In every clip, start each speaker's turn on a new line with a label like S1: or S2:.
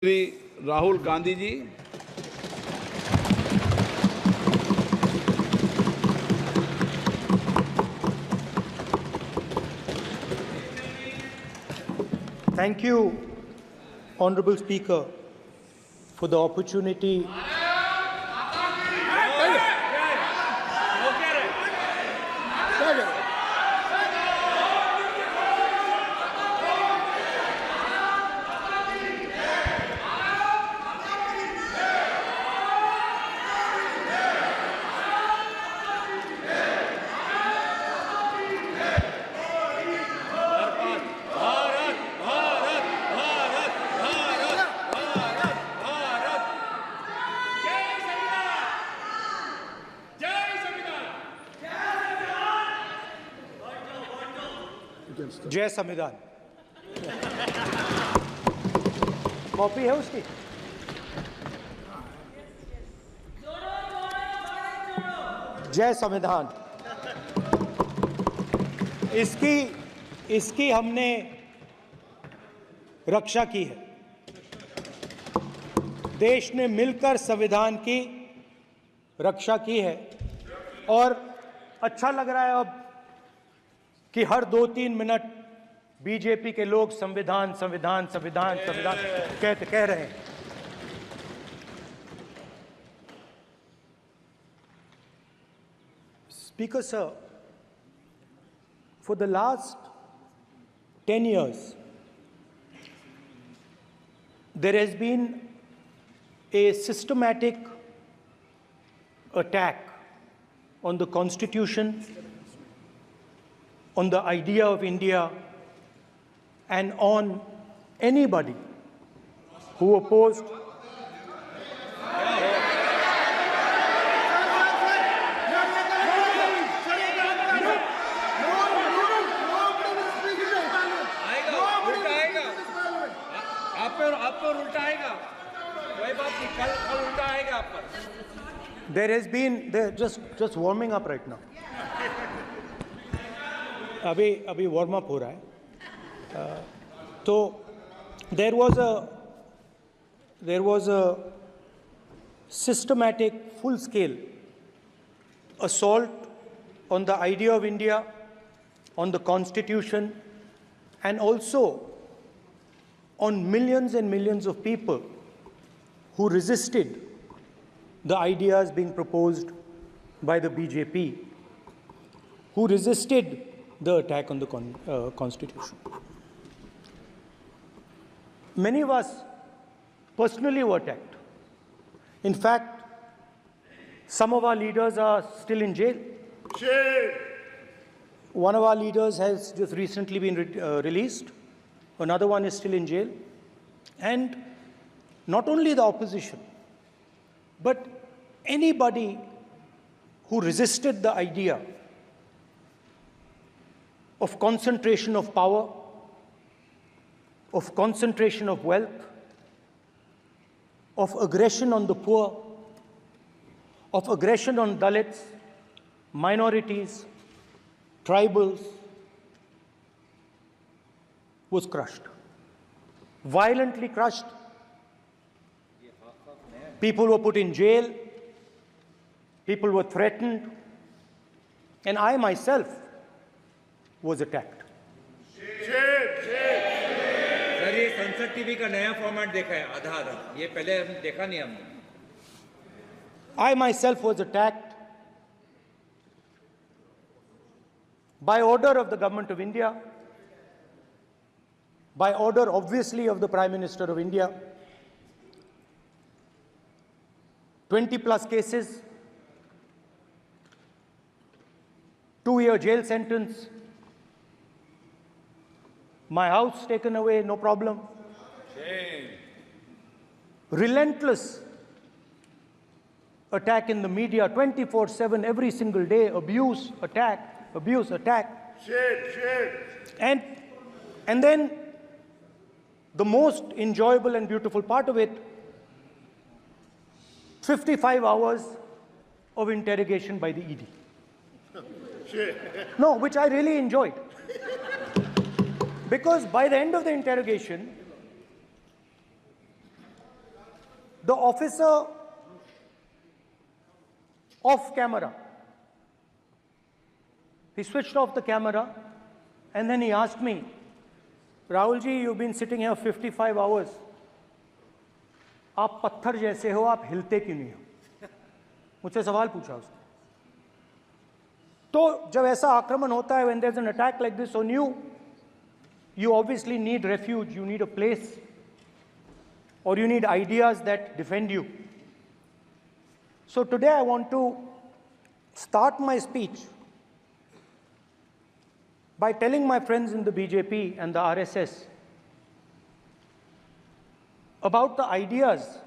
S1: Shri Rahul Gandhi ji.
S2: Thank you, Honorable Speaker, for the opportunity. जय संविधान। Copy है उसकी? जय संविधान। इसकी हमने रक्षा की है। देश ने मिलकर संविधान की रक्षा की है और अच्छा लग रहा है अब कि हर 2-3 मिनट बीजेपी के लोग संविधान संविधान संविधान संविधान कह रहे हैं। Speaker sir, for the last 10 years, there has been a systematic attack on the Constitution, on the idea of India, and on anybody who opposed There has been just warming up right now. अभी warm up हो रहा है। तो there was a systematic, full-scale assault on the idea of India, on the Constitution, and also on millions and millions of people who resisted the ideas being proposed by the BJP, who resisted the attack on the Constitution. Many of us personally were attacked. In fact, some of our leaders are still in jail. One of our leaders has just recently been released. Another one is still in jail. And not only the opposition, but anybody who resisted the idea of concentration of power, of concentration of wealth, of aggression on the poor, of aggression on Dalits, minorities, tribals, was crushed, violently crushed. People were put in jail, people were threatened, and I myself was attacked.
S3: Sir, ये संसद TV का नया format देखा है, आधा ये पहले हम देखा नहीं हमने।
S2: I myself was attacked by order of the government of India, by order obviously of the Prime Minister of India. 20+ cases, 2-year jail sentence, my house taken away, no problem. Relentless attack in the media, 24/7, every single day, abuse, attack, abuse, attack. And then the most enjoyable and beautiful part of it, 55 hours of interrogation by the ED. No, which I really enjoyed. Because by the end of the interrogation, the officer off camera, he switched off the camera and then he asked me, Rahul ji, you've been sitting here 55 hours. आप पत्थर जैसे हो, आप हिलते क्यों नहीं हो? मुझसे सवाल पूछा उसने. तो जब ऐसा आक्रमण होता है, when there's an attack like this on you, you obviously need refuge, you need a place, or you need ideas that defend you. So today I want to start my speech by telling my friends in the BJP and the RSS about the ideas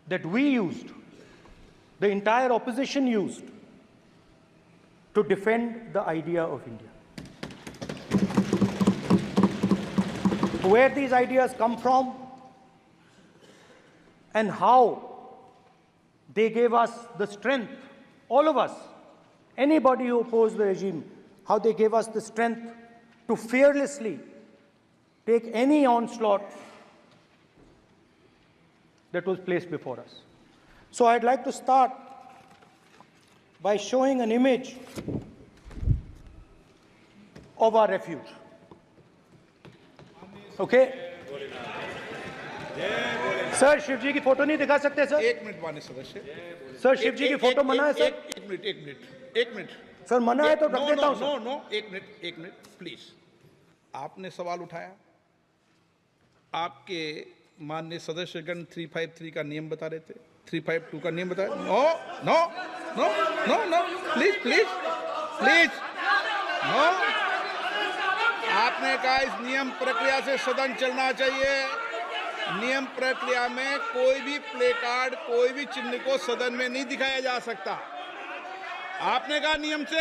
S2: that we used, the entire opposition used, to defend the idea of India. Where these ideas come from and how they gave us the strength, all of us, anybody who opposed the regime, how they gave us the strength to fearlessly take any onslaught that was placed before us. So I'd like to start by showing an image of our refuge. Okay? Sir Shiv ji की photo नहीं दिखा सकते sir?
S1: एक minute माननीय सदस्य.
S2: Sir Shiv ji की photo मना है सर?
S1: एक मिनट
S2: सर मना है तो रख देता हूं सर.
S1: नो एक मिनट प्लीज. आपने सवाल उठाया, आपके माननीय सदस्यगण 353 का नियम बता रहे थे, 352 का नियम बताया. No please no. आपने कहा इस नियम प्रक्रिया से सदन चलना चाहिए. नियम प्रक्रिया में कोई भी प्ले कार्ड, कोई भी चिन्ह को सदन में नहीं दिखाया जा सकता. आपने कहा नियम से,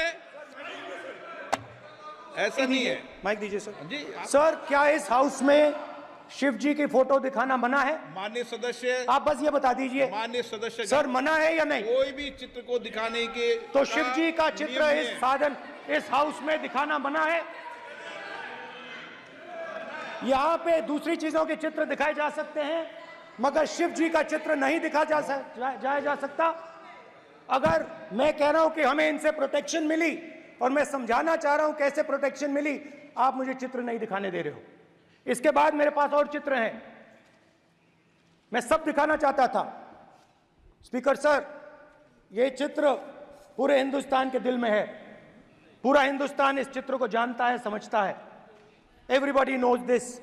S1: ऐसा नहीं है.
S2: माइक दीजिए सर.
S1: जी
S2: सर क्या इस हाउस में शिव जी की फोटो दिखाना मना है?
S1: माननीय सदस्य,
S2: आप बस ये बता दीजिए.
S1: माननीय सदस्य
S2: सर मना है या नहीं?
S1: कोई भी चित्र को दिखाने के
S2: तो शिव जी का चित्र
S1: नियम
S2: इस
S1: है.
S2: साधन इस हाउस में दिखाना मना है? यहाँ पे दूसरी चीजों के चित्र दिखाए जा सकते हैं, मगर शिव जी का चित्र नहीं दिखा जा सकता. अगर मैं कह रहा हूं कि हमें इनसे प्रोटेक्शन मिली और मैं समझाना चाह रहा हूं कैसे प्रोटेक्शन मिली, आप मुझे चित्र नहीं दिखाने दे रहे हो. इसके बाद मेरे पास और चित्र हैं, मैं सब दिखाना चाहता था. स्पीकर सर, ये चित्र पूरे हिंदुस्तान के दिल में है. पूरा हिंदुस्तान इस चित्र को जानता है, समझता है. Everybody knows this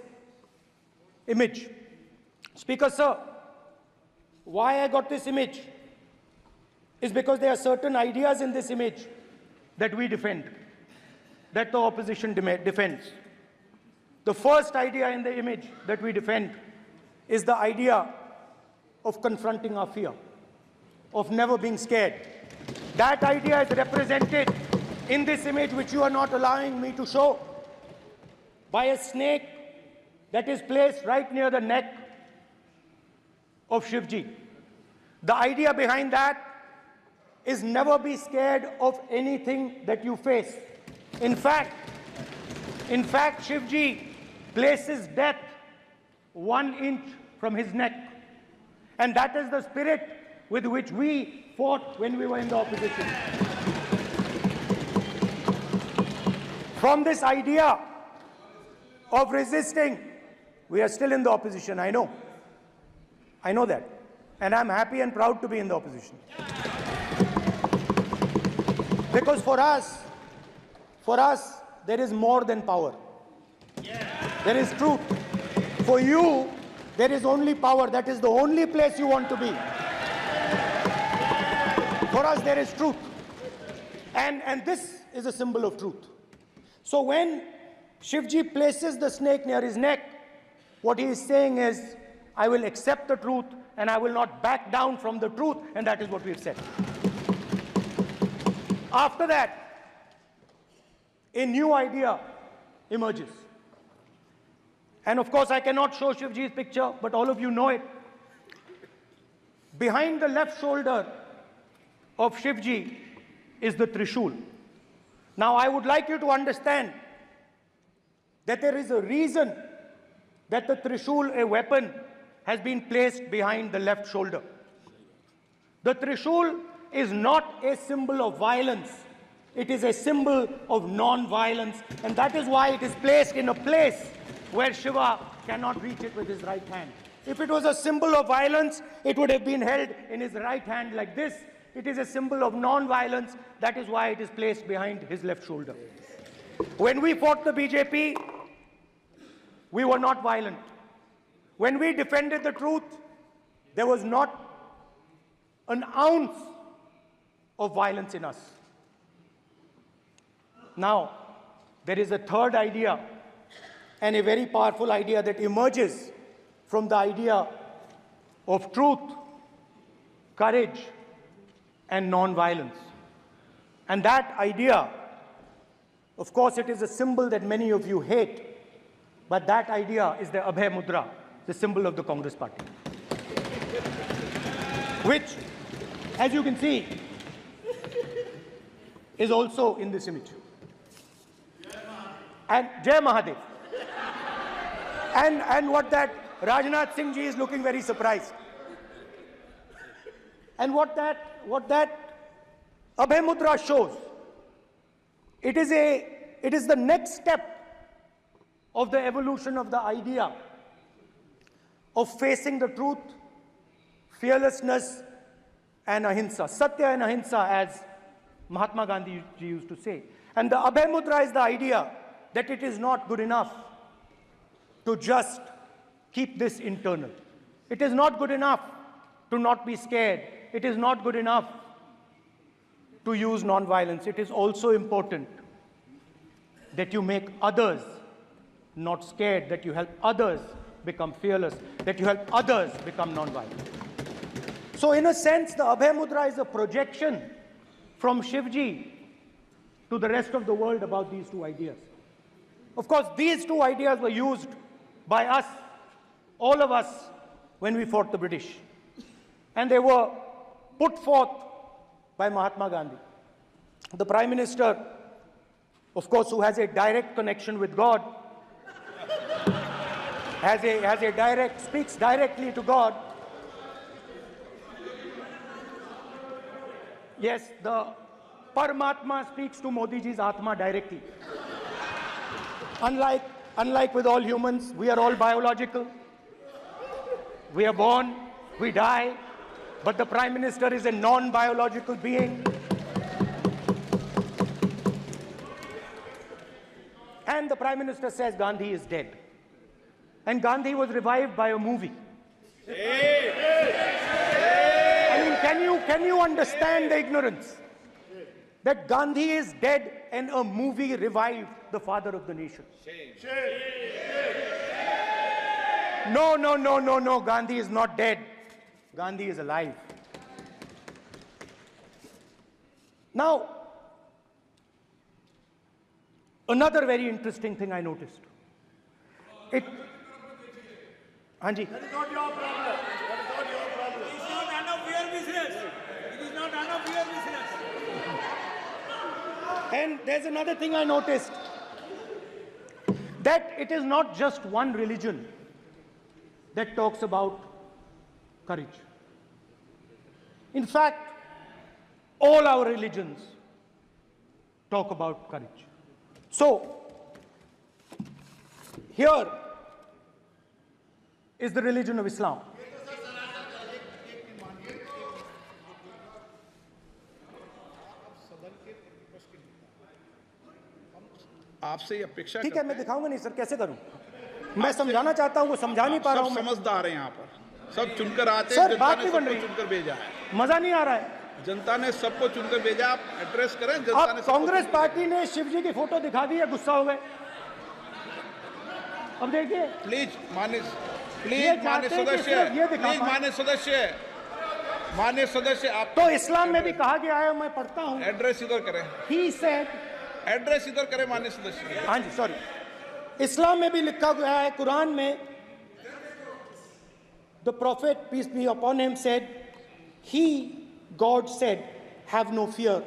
S2: image. Speaker sir, why I got this image is because there are certain ideas in this image that we defend, that the opposition defends. The first idea in the image that we defend is the idea of confronting our fear, of never being scared. That idea is represented in this image, which you are not allowing me to show, by a snake that is placed right near the neck of Shivji. The idea behind that is never be scared of anything that you face. In fact, Shivji places death 1 inch from his neck. And that is the spirit with which we fought when we were in the opposition. From this idea of resisting, we are still in the opposition, I know. I know that. And I'm happy and proud to be in the opposition. Because for us, there is more than power. There is truth. For you, there is only power. That is the only place you want to be. For us, there is truth. And this is a symbol of truth. So when Shivji places the snake near his neck, what he is saying is, I will accept the truth and I will not back down from the truth, and that is what we have said. After that, a new idea emerges. And of course, I cannot show Shivji's picture, but all of you know it. Behind the left shoulder of Shivji is the Trishul. Now, I would like you to understand that there is a reason that the Trishul, a weapon, has been placed behind the left shoulder. The Trishul is not a symbol of violence. It is a symbol of non-violence, and that is why it is placed in a place where Shiva cannot reach it with his right hand. If it was a symbol of violence, it would have been held in his right hand like this. It is a symbol of non-violence. That is why it is placed behind his left shoulder. When we fought the BJP, we were not violent. When we defended the truth, there was not an ounce of violence in us. Now, there is a third idea, and a very powerful idea that emerges from the idea of truth, courage, and non-violence. And that idea, of course, it is a symbol that many of you hate, but that idea is the Abhay Mudra, the symbol of the Congress Party, which, as you can see, is also in this image. And Jai Mahadev. And what that Rajnath Singh ji is looking very surprised. And what that Abhay Mudra shows, it is the next step of the evolution of the idea of facing the truth, fearlessness, and ahimsa. Satya and ahimsa, as Mahatma Gandhi ji used to say. And the Abhay Mudra is the idea that it is not good enough to just keep this internal. It is not good enough to not be scared. It is not good enough to use non-violence. It is also important that you make others not scared, that you help others become fearless, that you help others become non-violent. So in a sense, the Abhay Mudra is a projection from Shivji to the rest of the world about these two ideas. Of course, these two ideas were used by us, all of us, when we fought the British. And they were put forth by Mahatma Gandhi. The Prime Minister, of course, who has a direct connection with God, speaks directly to God. Yes, the Paramatma speaks to Modi ji's Atma directly. Unlike with all humans, we are all biological. We are born, we die, but the Prime Minister is a non-biological being. And the Prime Minister says Gandhi is dead. And Gandhi was revived by a movie. I mean, can you understand the ignorance? That Gandhi is dead and a movie revived the father of the nation. No, Gandhi is not dead. Gandhi is alive. Now, another very interesting thing I noticed. Hanji.
S4: That is not your problem. That is not your problem. It is not none of your business. It is not none of your business.
S2: And there's another thing I noticed. That it is not just one religion that talks about courage. In fact, all our religions talk about courage. So, here is the religion of Islam.
S1: आपसे ये अपेक्षा
S2: ठीक है, मैं दिखाऊंगा नहीं sir, कैसे करूं? मैं समझाना चाहता हूं, वो समझा नहीं पा रहा हूं।
S1: सब समझदार हैं यहाँ पर, सब चुनकर आते हैं।
S2: सर,
S1: जनता
S2: बात
S1: ने
S2: नहीं बन
S1: सबको
S2: रही।
S1: चुनकर भेजा है।
S2: मजा नहीं आ रहा है।
S1: जनता ने सबको चुनकर भेजा, आप एड्रेस करें। जनता ने
S2: अब कांग्रेस पार्टी ने शिवजी की फोटो दिखा दी है, गुस्सा हो गए। अब देखिए,
S1: प्लीज मान्य सदस्य आप
S2: तो इस्लाम में भी कहा गया है, मैं पढ़ता हूं।
S1: एड्रेस इधर करें,
S2: He said,
S1: एड्रेस इधर करें मान्य सदस्य।
S2: हाँ जी, सॉरी, इस्लाम में भी लिखा गया है, कुरान में, the prophet peace be upon him said, God said, have no fear,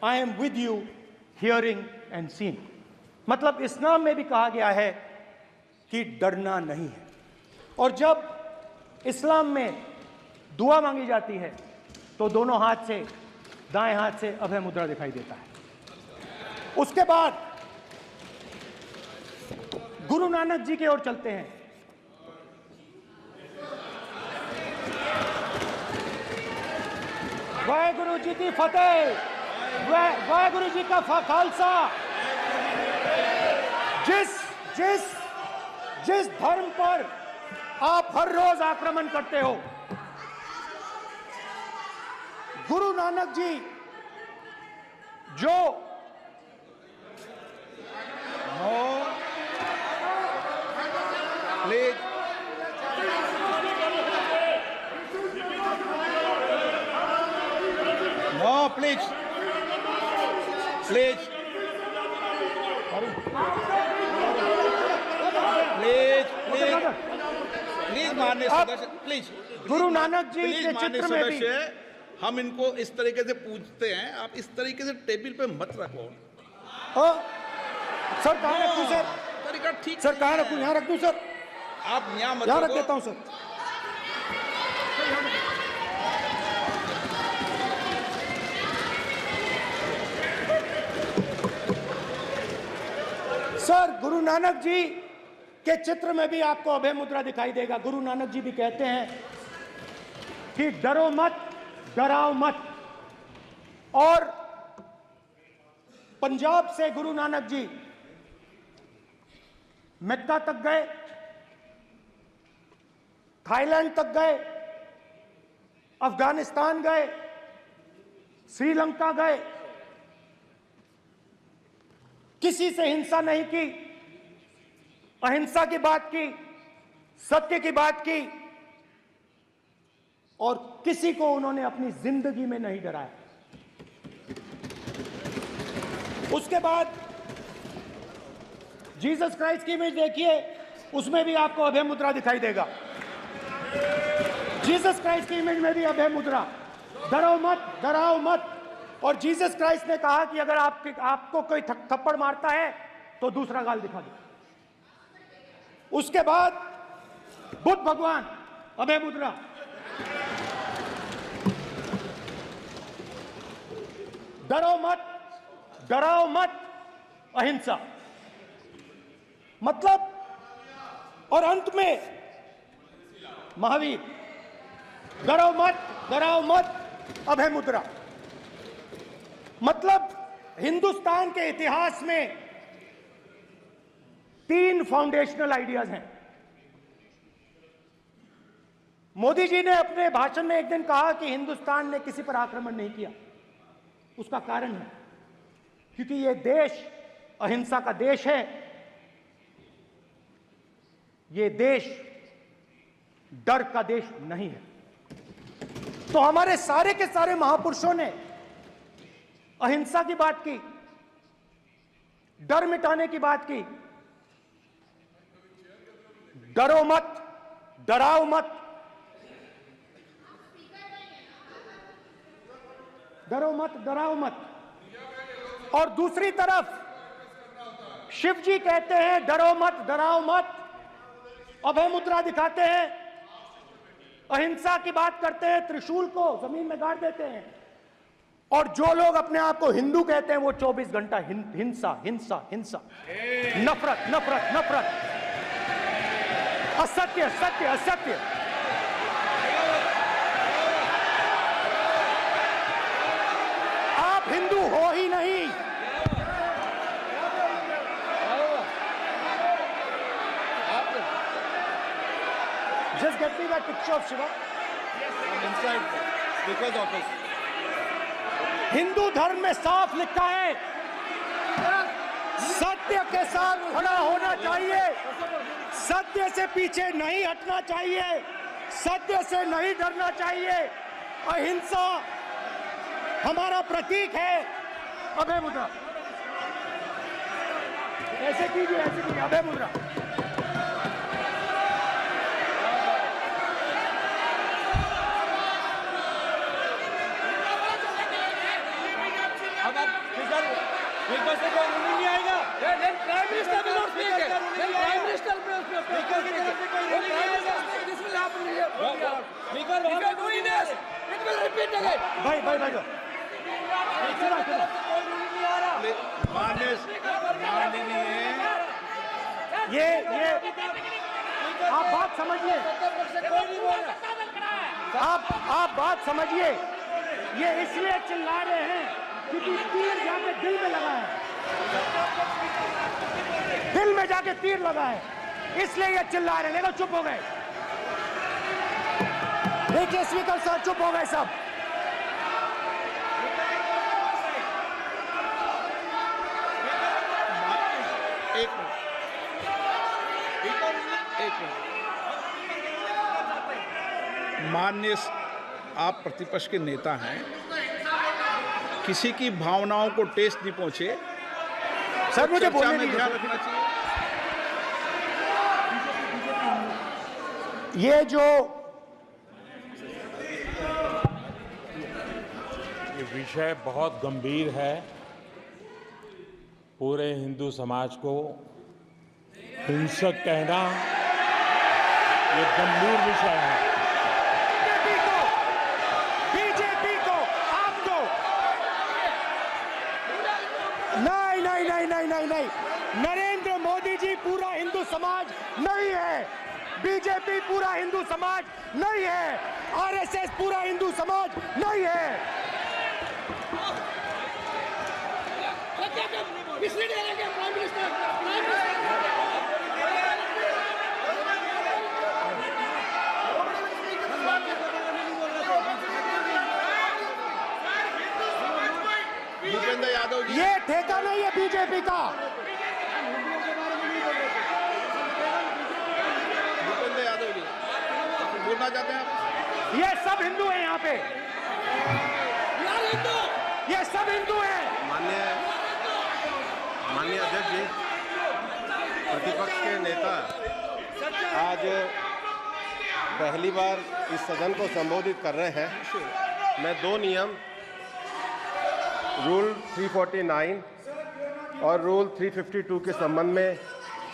S2: I am with you, hearing and seeing. मतलब इस्लाम में भी कहा गया है कि डरना नहीं है। और जब इस्लाम में दुआ मांगी जाती है तो दोनों हाथ से, दाएं हाथ से अभय मुद्रा दिखाई देता है। उसके बाद गुरु नानक जी की ओर चलते हैं। वाहेगुरु जी की फतेह, वाहेगुरु जी का खालसा। जिस धर्म पर आप हर रोज आक्रमण करते हो, गुरु नानक जी जो
S1: please no, please please please please please माननीय सदस्य, please
S2: Guru Nanak ji
S1: please
S2: के
S1: माननीय
S2: चित्र में भी
S1: सदस्य, हम इनको इस तरीके से पूछते हैं, आप इस तरीके से टेबल पे मत रखो।
S2: सर कहाँ रखूं सर?
S1: तरीका ठीक
S2: सर कहाँ
S1: नहीं
S2: रखूं?
S1: है।
S2: यहाँ रख दूं सर?
S1: आप यहाँ मत
S2: यहाँ रख
S1: रखो।
S2: देता हूं सर। सर गुरु नानक जी के चित्र में भी आपको अभय मुद्रा दिखाई देगा। गुरु नानक जी भी कहते हैं कि डरो मत, डराओ मत। और पंजाब से गुरु नानक जी मक्का तक गए, थाईलैंड तक गए, अफगानिस्तान गए, श्रीलंका गए, किसी से हिंसा नहीं की, अहिंसा की बात की, सत्य की बात की, और किसी को उन्होंने अपनी जिंदगी में नहीं डराया। उसके बाद जीसस क्राइस्ट की इमेज देखिए, उसमें भी आपको अभय मुद्रा दिखाई देगा। जीसस क्राइस्ट की इमेज में भी अभय मुद्रा, डरो मत, डराओ मत। और जीसस क्राइस्ट ने कहा कि अगर आपको कोई थप्पड़ मारता है तो दूसरा गाल दिखा दो। उसके बाद बुद्ध भगवान, अभय मुद्रा। डरो मत, डराओ मत, अहिंसा। मतलब, और अंत में महावीर, डरो मत, डराओ मत, अभय मुद्रा। मतलब हिंदुस्तान के इतिहास में 3 फाउंडेशनल आइडियाज हैं। मोदी जी ने अपने भाषण में एक दिन कहा कि हिंदुस्तान ने किसी पर आक्रमण नहीं किया। उसका कारण है क्योंकि यह देश अहिंसा का देश है। यह देश डर का देश नहीं है। तो हमारे सारे के सारे महापुरुषों ने अहिंसा की बात की, डर मिटाने की बात की। डरो मत, डराओ मत, डरो मत, डराओ मत। और दूसरी तरफ शिव जी कहते हैं डरो मत, डराओ मत, अभय मुद्रा दिखाते हैं, अहिंसा की बात करते हैं, त्रिशूल को जमीन में गाड़ देते हैं। और जो लोग अपने आप को हिंदू कहते हैं वो 24 घंटा हिंसा, हिंसा, हिंसा, नफरत, नफरत, नफरत, असत्य, सत्य, असत्य। आप हिंदू हो ही नहीं। Just get me that picture of Shiva.
S1: inside speaker's office.
S2: Hindu धर्म में साफ लिखा है, सत्य के साथ खड़ा होना चाहिए, सत्य से पीछे नहीं हटना चाहिए, सत्य से नहीं डरना चाहिए। अहिंसा हमारा प्रतीक है। अभय मुद्रा ऐसे कीजिए, ऐसे कीजिए, अभय मुद्रा।
S3: नहीं आएगा। Prime minister
S4: If you are doing this, it will repeat again.
S2: भाई भाई भाई ये आप बात समझिए, आप बात समझिए। ये इसलिए चिल्ला रहे हैं क्योंकि तीर जाके दिल में लगा है, दिल में जाके तीर लगा है, इसलिए ये चिल्ला रहे हैं। नहीं तो चुप हो गए। देखिए स्पीकर साहब चुप हो गए सब।
S1: एक मिनट। माननीय, आप प्रतिपक्ष के नेता हैं, किसी की भावनाओं को ठेस नहीं पहुंचे।
S2: सर मुझे
S1: चर्चा
S2: बोलने
S1: में
S2: दीजिए।
S1: ध्यान रखना चाहिए।
S2: ये जो
S5: ये विषय बहुत गंभीर है। पूरे हिंदू समाज को हिंसक कहना ये गंभीर विषय है।
S2: बीजेपी को आपको नहीं, नरेंद्र मोदी जी पूरा हिंदू समाज नहीं है, बीजेपी पूरा हिंदू समाज नहीं है, आरएसएस पूरा हिंदू समाज नहीं है।
S1: भूपेंद्र यादव जी,
S2: ये ठेका नहीं है बीजेपी का।
S1: भूपेंद्र यादव जी बोलना चाहते हैं आप?
S2: ये सब हिंदू हैं यहाँ पे, ये सब हिंदू हैं।
S6: माननीय अध्यक्ष जी, प्रतिपक्ष के नेता आज पहली बार इस सदन को संबोधित कर रहे हैं। मैं दो नियम रूल 349 और रूल 352 के संबंध में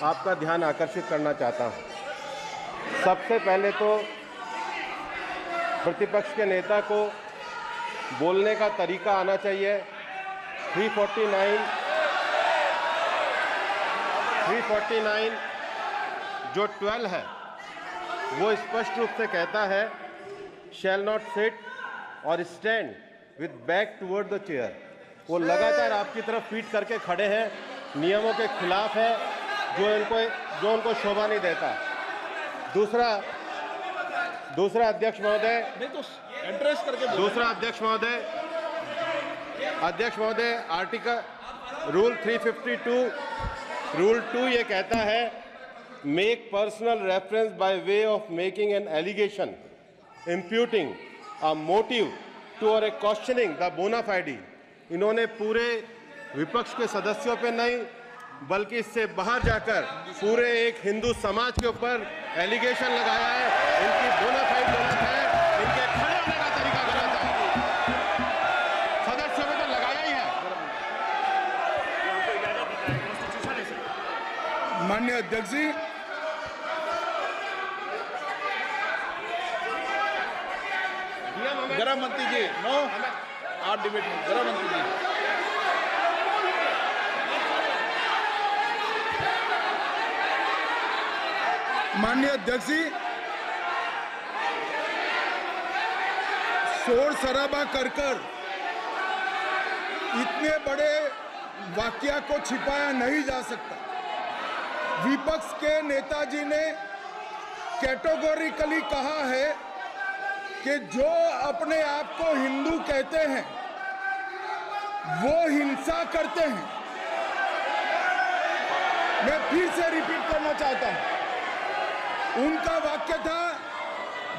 S6: आपका ध्यान आकर्षित करना चाहता हूं। सबसे पहले तो प्रतिपक्ष के नेता को बोलने का तरीका आना चाहिए। 349 जो 12 है वो स्पष्ट रूप से कहता है शैल नॉट सिट और stand with back toward the chair. वो लगातार आपकी तरफ पीठ करके खड़े हैं, नियमों के खिलाफ है, जो उनको शोभा नहीं देता। दूसरा अध्यक्ष महोदय,
S1: नहीं तो एड्रेस करके बोलो।
S6: दूसरा अध्यक्ष महोदय आर्टिकल रूल 352 रूल 2 ये कहता है make personal reference by way of making an allegation imputing a motive to or a questioning the बोना फाइडी। इन्होंने पूरे विपक्ष के सदस्यों पे नहीं बल्कि इससे बाहर जाकर पूरे एक हिंदू समाज के ऊपर एलिगेशन लगाया है। इनकी बोना फाइड गलत है, इनके खड़े होने का तरीका गलत है। सदस्यों में तो लगाया ही है।
S1: माननीय अध्यक्ष जी, गृह मंत्री जी, नो आप डिबेट में। गृह मंत्री जी, माननीय अध्यक्ष जी, शोर शराबा कर इतने बड़े वाकया को छिपाया नहीं जा सकता। विपक्ष के नेताजी ने कैटेगोरिकली कहा है कि जो अपने आप को हिंदू कहते हैं वो हिंसा करते हैं। मैं फिर से रिपीट करना चाहता हूं, उनका वाक्य था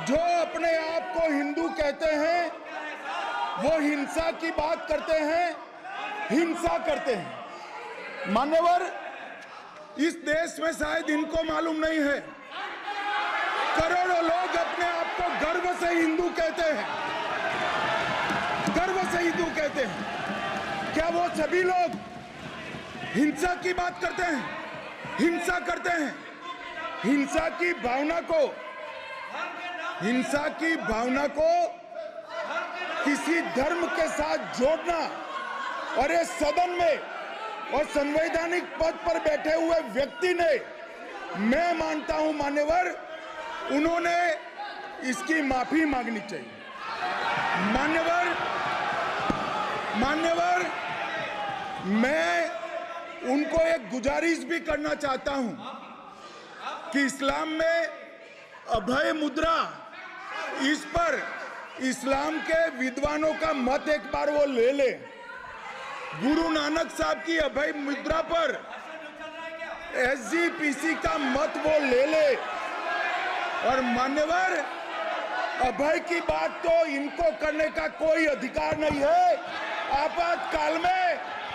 S1: जो अपने आप को हिंदू कहते हैं वो हिंसा की बात करते हैं, हिंसा करते हैं। मान्यवर, इस देश में शायद इनको मालूम नहीं है, करोड़ों लोग अपने आप को गर्व से हिंदू कहते हैं, गर्व से हिंदू कहते हैं। क्या वो सभी लोग हिंसा की बात करते हैं, हिंसा करते हैं? हिंसा की भावना को
S7: हिंसा की भावना को किसी धर्म के साथ जोड़ना और इस सदन में और संवैधानिक पद पर बैठे हुए व्यक्ति ने, मैं मानता हूं मान्यवर, उन्होंने इसकी माफी मांगनी चाहिए। मान्यवर, मैं उनको एक गुजारिश भी करना चाहता हूं कि इस्लाम में अभय मुद्रा, इस पर इस्लाम के विद्वानों का मत एक बार वो ले ले। गुरु नानक साहब की अभय मुद्रा पर SGPC का मत वो ले ले। और मान्यवर, अभय की बात तो इनको करने का कोई अधिकार नहीं है। आपातकाल में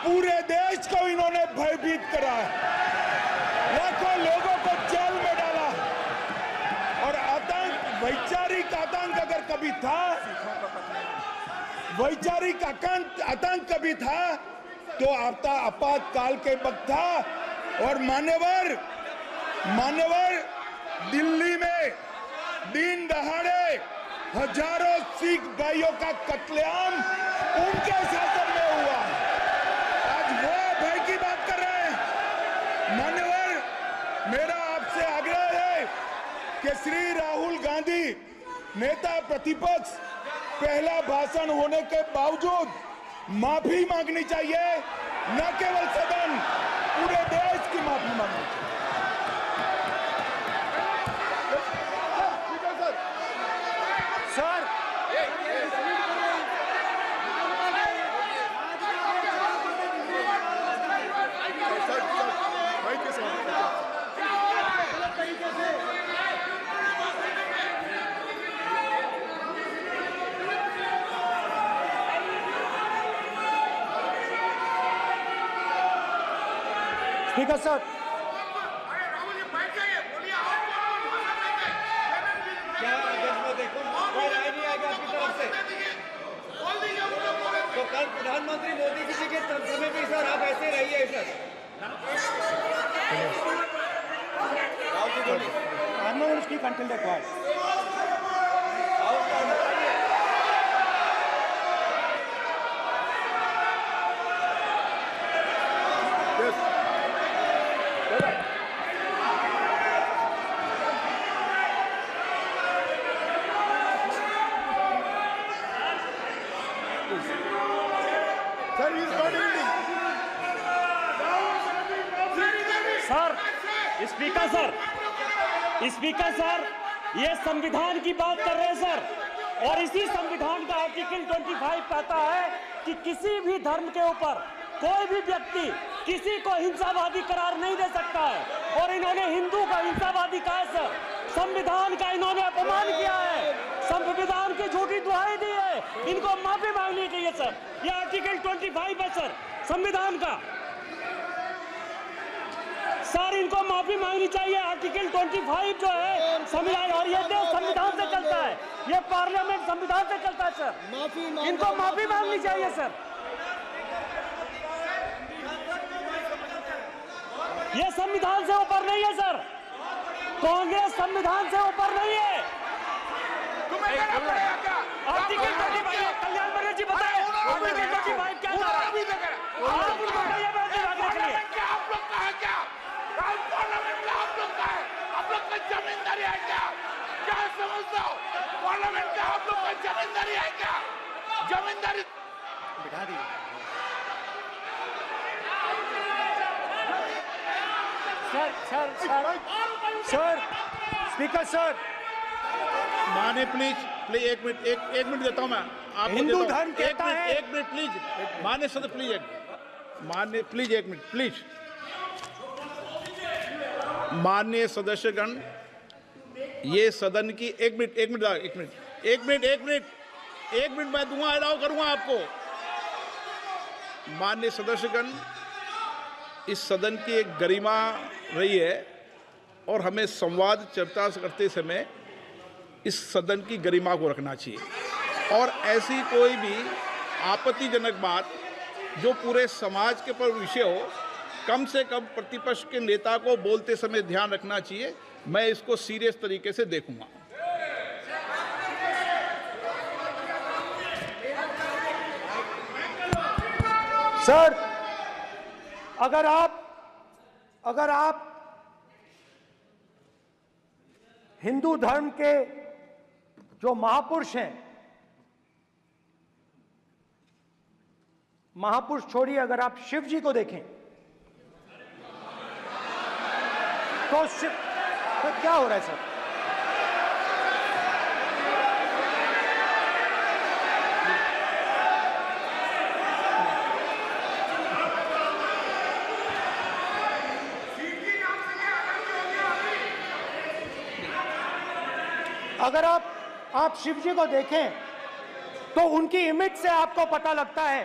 S7: पूरे देश को इन्होंने भयभीत करा है, लाखों लोगों को जेल में डाला। और आतंक, वैचारिक आतंक अगर कभी था, वैचारिक आतंक कभी था तो आपातकाल के वक्त था। और मान्यवर, दिल्ली में दिन दहाड़े हजारों सिख भाइयों का कत्लेआम उनके शासन में हुआ। आज वो भय की बात कर रहे हैं। मान्यवर, मेरा आपसे आग्रह है कि श्री राहुल गांधी, नेता प्रतिपक्ष, पहला भाषण होने के बावजूद माफी मांगनी चाहिए। न केवल सदन, पूरे देश की माफी मांगनी चाहिए।
S2: सर, स्पीकर सर,
S3: क्या अध्यक्ष में देखो कोई राय नहीं आएगा आपकी तरफ से, तो कल प्रधानमंत्री मोदी जी के समय पे सर आप ऐसे रहिए sir.
S2: I'm not going to speak until they're quiet.
S5: Speaker sir, ये संविधान की बात कर रहे हैं सर, और इसी संविधान का आर्टिकल 25 कहता है कि किसी भी धर्म के ऊपर कोई भी व्यक्ति किसी को हिंसावादी करार नहीं दे सकता है। और इन्होंने हिंदू को हिंसावादी कहा है सर, संविधान का इन्होंने अपमान किया है, संविधान की झूठी दुहाई दी है, इनको माफी मांगनी चाहिए सर। ये आर्टिकल 25 है सर संविधान का, सर इनको माफी मांगनी चाहिए। आर्टिकल 25 जो है संविधान, और ये देश संविधान से चलता है, ये पार्लियामेंट संविधान से चलता है सर, इनको माफी मांगनी चाहिए सर। ये संविधान से ऊपर नहीं है सर, कांग्रेस संविधान से ऊपर नहीं है। आर्टिकल 25, कल्याण बनर्जी बताए आर्टिकल 25 क्या था? आप उनको बताइए,
S4: आप लोग का जमींदारी है क्या? क्या समझते हो? पार्लियामेंट का आप लोग का जमींदारी है क्या? जमींदारी बिठा दी।
S2: सर, स्पीकर सर,
S1: माने प्लीज एक मिनट देता हूं मैं आपको।
S2: हिंदू धर्म कहता है,
S1: एक मिनट प्लीज, माने सदस्य प्लीज, मान्य प्लीज एक मिनट प्लीज। माननीय सदस्यगण, ये सदन की एक मिनट मैं दूंगा, अलाउ करूंगा आपको। माननीय सदस्यगण, इस सदन की एक गरिमा रही है और हमें संवाद चर्चा करते समय इस सदन की गरिमा को रखना चाहिए। और ऐसी कोई भी आपत्तिजनक बात जो पूरे समाज के पर विषय हो, कम से कम प्रतिपक्ष के नेता को बोलते समय ध्यान रखना चाहिए। मैं इसको सीरियस तरीके से देखूंगा।
S2: सर, अगर आप हिंदू धर्म के जो महापुरुष हैं, महापुरुष छोड़िए, अगर आप शिव जी को देखें तो क्या हो रहा है सर? अगर आप शिव जी को देखें तो उनकी इमेज से आपको पता लगता है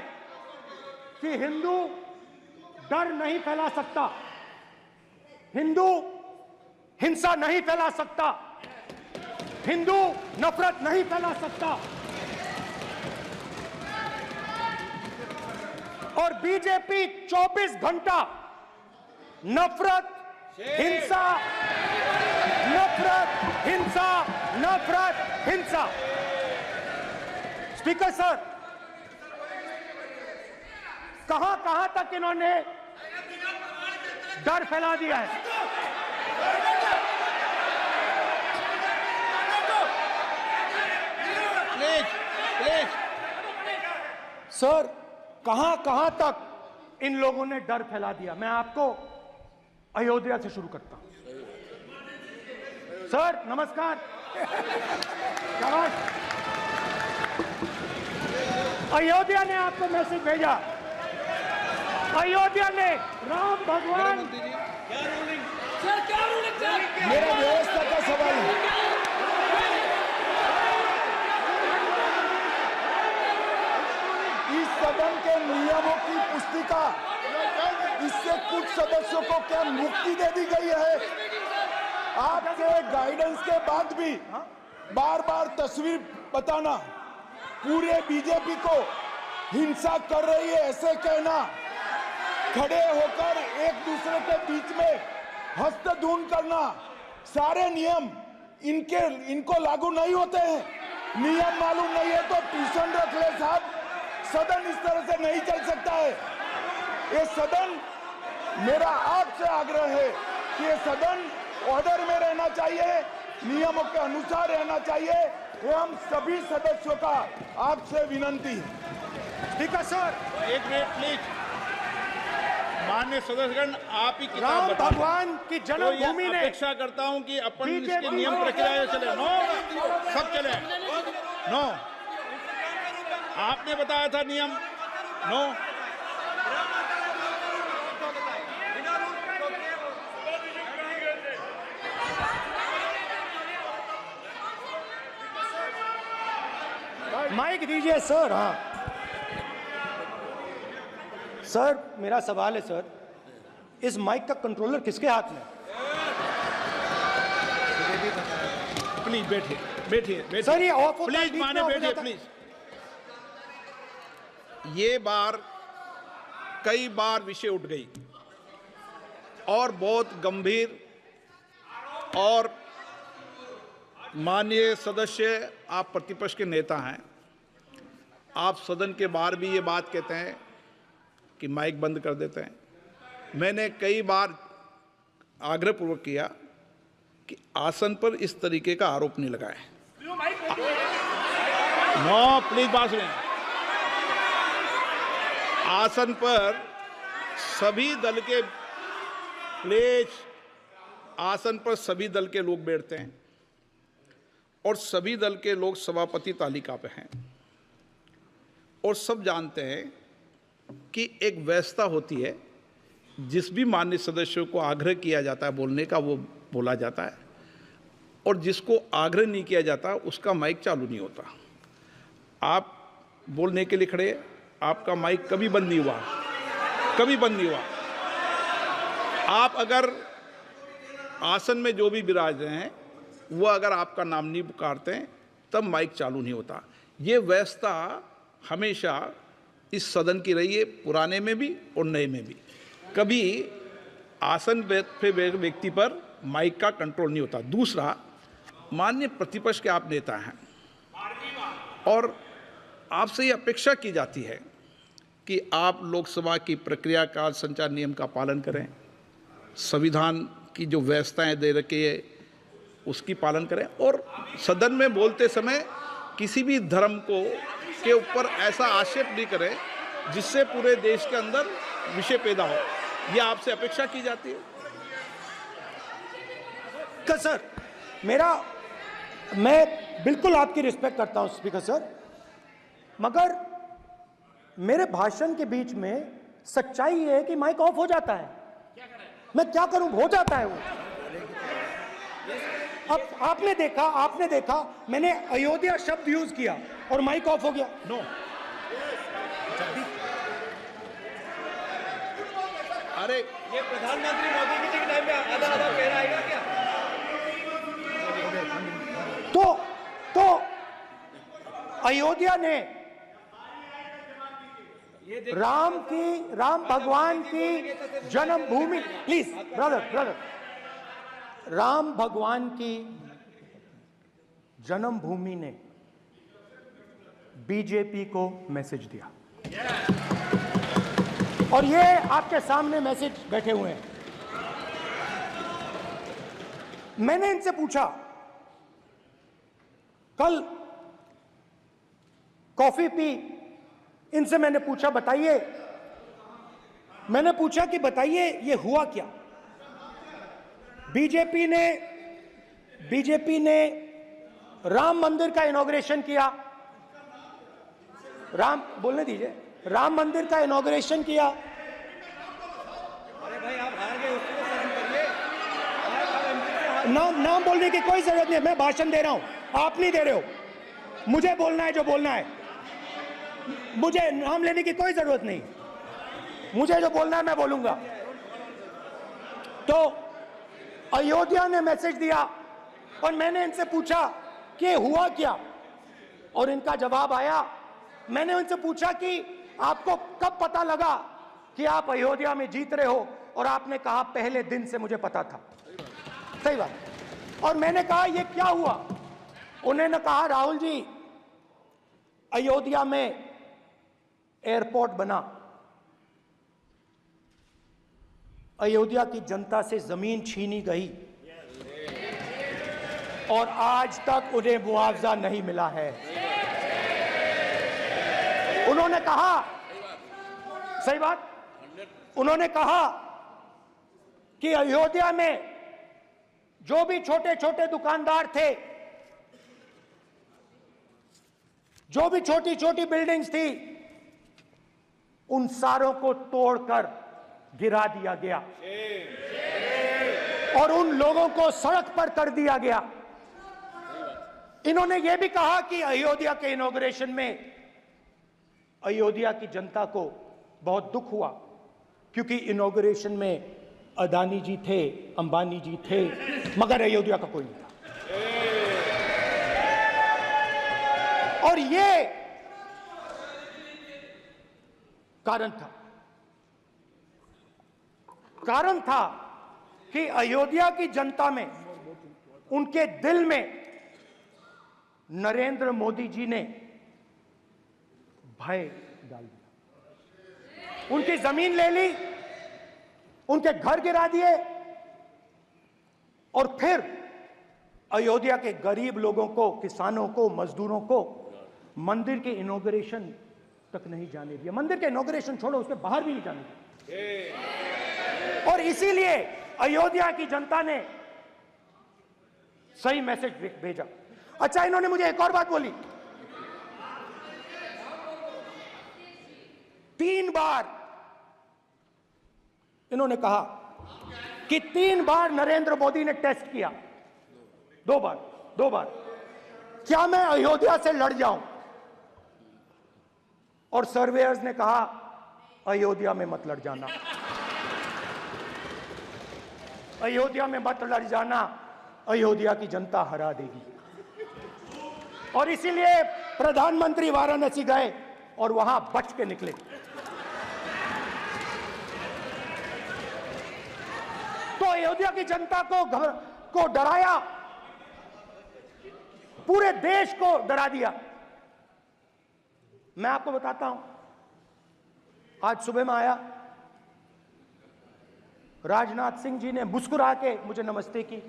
S2: कि हिंदू डर नहीं फैला सकता, हिंदू हिंसा नहीं फैला सकता, हिंदू नफरत नहीं फैला सकता। और बीजेपी 24 घंटा नफरत, हिंसा, नफरत, हिंसा, नफरत, हिंसा। स्पीकर सर, कहां तक इन्होंने डर फैला दिया है?
S1: प्लीज
S2: सर, कहां तक इन लोगों ने डर फैला दिया? मैं आपको अयोध्या से शुरू करता हूं। सर नमस्कार, शाबाश। अयोध्या ने आपको मैसेज भेजा, अयोध्या ने राम भगवान।
S7: मेरा व्यवस्था का सवाल है। इस सदन के नियमों की पुस्तिका, इससे कुछ सदस्यों को क्या मुक्ति दे दी गई है? आपके गाइडेंस के बाद भी बार बार तस्वीर बताना, पूरे बीजेपी को हिंसा कर रही है ऐसे कहना, खड़े होकर एक दूसरे के बीच में हस्तधून करना, सारे नियम इनको लागू नहीं होते हैं। नियम मालूम नहीं है तो ट्यूशन रख ले साहब। सदन इस तरह से नहीं चल सकता है। ये सदन, मेरा आपसे आग्रह है कि ये सदन ऑर्डर में रहना चाहिए, नियमों के अनुसार रहना चाहिए। ये हम सभी सदस्यों का आपसे विनंती है।
S2: स्पीकर सर,
S1: एक मिनट प्लीज। माननीय सदस्यगण, आप ही किताब
S2: राम
S1: बताएं।
S2: भगवान की जन्मभूमि ने,
S1: अपेक्षा करता हूं कि अपन इसके नियम प्रक्रिया चले। नो, सब चले। नो, आपने बताया था नियम। नो,
S2: माइक दीजिए सर। हाँ सर, मेरा सवाल है सर, इस माइक का कंट्रोलर किसके हाथ में?
S1: प्लीज बैठिए
S2: सर ये ऑफ होता है,
S1: प्लीज
S2: बीच में
S1: माने
S2: ऑफ हो
S1: बैठिए
S2: जाता है।
S1: प्लीज। ये बार कई बार विषय उठ गई और बहुत गंभीर, और माननीय सदस्य, आप प्रतिपक्ष के नेता हैं, आप सदन के बाहर भी ये बात कहते हैं कि माइक बंद कर देते हैं। मैंने कई बार आग्रहपूर्वक किया कि आसन पर इस तरीके का आरोप नहीं लगाएं। नो प्लीज, बात सुनिए। आसन पर सभी दल के, प्लीज, आसन पर सभी दल के लोग बैठते हैं और सभी दल के लोग सभापति तालिका पे हैं, और सब जानते हैं कि एक व्यवस्था होती है, जिस भी माननीय सदस्यों को आग्रह किया जाता है बोलने का वो बोला जाता है, और जिसको आग्रह नहीं किया जाता उसका माइक चालू नहीं होता। आप बोलने के लिए खड़े, आपका माइक कभी बंद नहीं हुआ, कभी बंद नहीं हुआ। आप अगर आसन में जो भी विराज रहे हैं वो अगर आपका नाम नहीं पुकारते हैं तब माइक चालू नहीं होता। ये व्यवस्था हमेशा इस सदन की रही है, पुराने में भी और नए में भी। कभी आसन पे व्यक्ति पर माइक का कंट्रोल नहीं होता। दूसरा, माननीय प्रतिपक्ष के आप नेता हैं और आपसे ये अपेक्षा की जाती है कि आप लोकसभा की प्रक्रिया का संचार नियम का पालन करें, संविधान की जो व्यवस्थाएं दे रखी है उसकी पालन करें, और सदन में बोलते समय किसी भी धर्म को के ऊपर ऐसा आक्षेप नहीं करें जिससे पूरे देश के अंदर विषय पैदा हो। यह आपसे अपेक्षा की जाती है।
S2: सर, मैं बिल्कुल आपकी रिस्पेक्ट करता हूं स्पीकर सर, मगर मेरे भाषण के बीच में सच्चाई है कि माइक ऑफ हो जाता है। मैं क्या करूं, हो जाता है वो। अब आपने देखा मैंने अयोध्या शब्द यूज किया और माइक ऑफ हो गया। नो,
S1: अरे
S3: ये प्रधानमंत्री मोदी जी के टाइम में आधा आधा कह आएगा क्या?
S2: तो अयोध्या ने राम भगवान की जन्मभूमि, प्लीज ब्रदर, राम भगवान की जन्मभूमि ने बीजेपी को मैसेज दिया, और ये आपके सामने मैसेज बैठे हुए हैं। मैंने इनसे पूछा, कल कॉफी पी, इनसे मैंने पूछा कि बताइए ये हुआ क्या। बीजेपी ने राम मंदिर का इनॉग्रेशन किया, बोलने दीजिए, राम मंदिर का इनॉग्रेशन किया।
S3: अरे भाई आप हार गए, उसको सहन करिए।
S2: नाम बोलने की कोई जरूरत नहीं है, मैं भाषण दे रहा हूं, आप नहीं दे रहे हो। मुझे बोलना है जो बोलना है, मुझे नाम लेने की कोई जरूरत नहीं, मुझे जो बोलना है मैं बोलूंगा। तो अयोध्या ने मैसेज दिया और मैंने इनसे पूछा कि हुआ क्या, और इनका जवाब आया। मैंने उनसे पूछा कि आपको कब पता लगा कि आप अयोध्या में जीत रहे हो, और आपने कहा पहले दिन से मुझे पता था। सही बात। और मैंने कहा ये क्या हुआ, उन्होंने कहा राहुल जी अयोध्या में एयरपोर्ट बना, अयोध्या की जनता से जमीन छीनी गई और आज तक उन्हें मुआवजा नहीं मिला है। उन्होंने कहा, सही बात, उन्होंने कहा कि अयोध्या में जो भी छोटे छोटे दुकानदार थे, जो भी छोटी छोटी बिल्डिंग्स थी, उन सारों को तोड़कर गिरा दिया गया और उन लोगों को सड़क पर कर दिया गया। इन्होंने यह भी कहा कि अयोध्या के इनॉग्रेशन में अयोध्या की जनता को बहुत दुख हुआ, क्योंकि इनॉग्रेशन में अदानी जी थे, अंबानी जी थे, मगर अयोध्या का कोई नहीं था। और ये कारण था कि अयोध्या की जनता में, उनके दिल में नरेंद्र मोदी जी ने भय डाल दिया। उनकी जमीन ले ली, उनके घर गिरा दिए, और फिर अयोध्या के गरीब लोगों को, किसानों को, मजदूरों को मंदिर के इनॉग्रेशन तक नहीं जाने दिया। मंदिर के इनॉग्रेशन छोड़ो, उसके बाहर भी नहीं जाने दिया। और इसीलिए अयोध्या की जनता ने सही मैसेज भेजा। अच्छा, इन्होंने मुझे एक और बात बोली, 3 बार इन्होंने कहा कि 3 बार नरेंद्र मोदी ने टेस्ट किया, 2 बार क्या मैं अयोध्या से लड़ जाऊं, और सर्वेयर्स ने कहा अयोध्या में मत लड़ जाना, अयोध्या में मत लड़ जाना, अयोध्या की जनता हरा देगी। और इसीलिए प्रधानमंत्री वाराणसी गए और वहां बच के निकले। तो अयोध्या की जनता को डराया, पूरे देश को डरा दिया। मैं आपको बताता हूं, आज सुबह में आया, राजनाथ सिंह जी ने मुस्कुरा के मुझे नमस्ते की,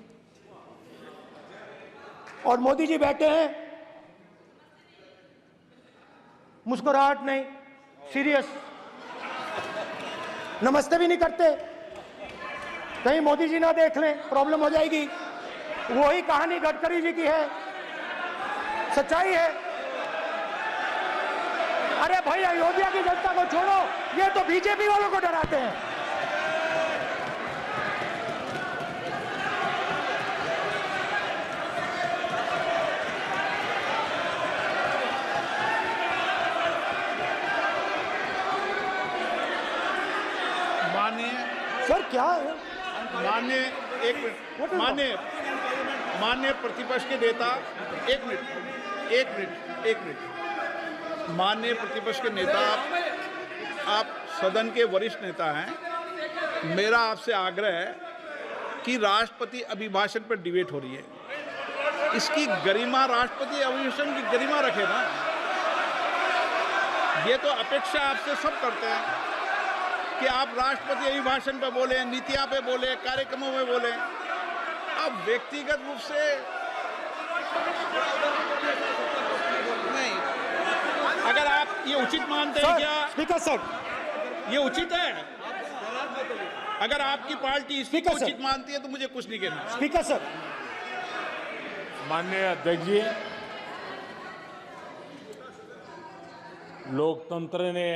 S2: और मोदी जी बैठे हैं, मुस्कुराहट नहीं, सीरियस, नमस्ते भी नहीं करते। कहीं मोदी जी ना देख लें, प्रॉब्लम हो जाएगी। वही कहानी गडकरी जी की है, सच्चाई है। अरे भाई, अयोध्या की जनता को छोड़ो, ये तो बीजेपी वालों को डराते हैं। सर क्या है?
S1: माननीय एक मिनट, माननीय प्रतिपक्ष के नेता, एक मिनट, माननीय प्रतिपक्ष के नेता, आप सदन के वरिष्ठ नेता हैं। मेरा आपसे आग्रह है कि राष्ट्रपति अभिभाषण पर डिबेट हो रही है, इसकी गरिमा, राष्ट्रपति अभिभाषण की गरिमा रखे ना। ये तो अपेक्षा आपसे सब करते हैं कि आप राष्ट्रपति अभिभाषण पे बोले, नीतियां पे बोले, कार्यक्रमों में बोले। अब व्यक्तिगत रूप से नहीं, अगर आप ये उचित मानते हैं क्या?
S2: स्पीकर सर,
S1: ये उचित है? अगर आपकी पार्टी इसको उचित मानती है तो मुझे कुछ नहीं कहना।
S2: स्पीकर सर,
S8: माननीय अध्यक्ष जी, लोकतंत्र ने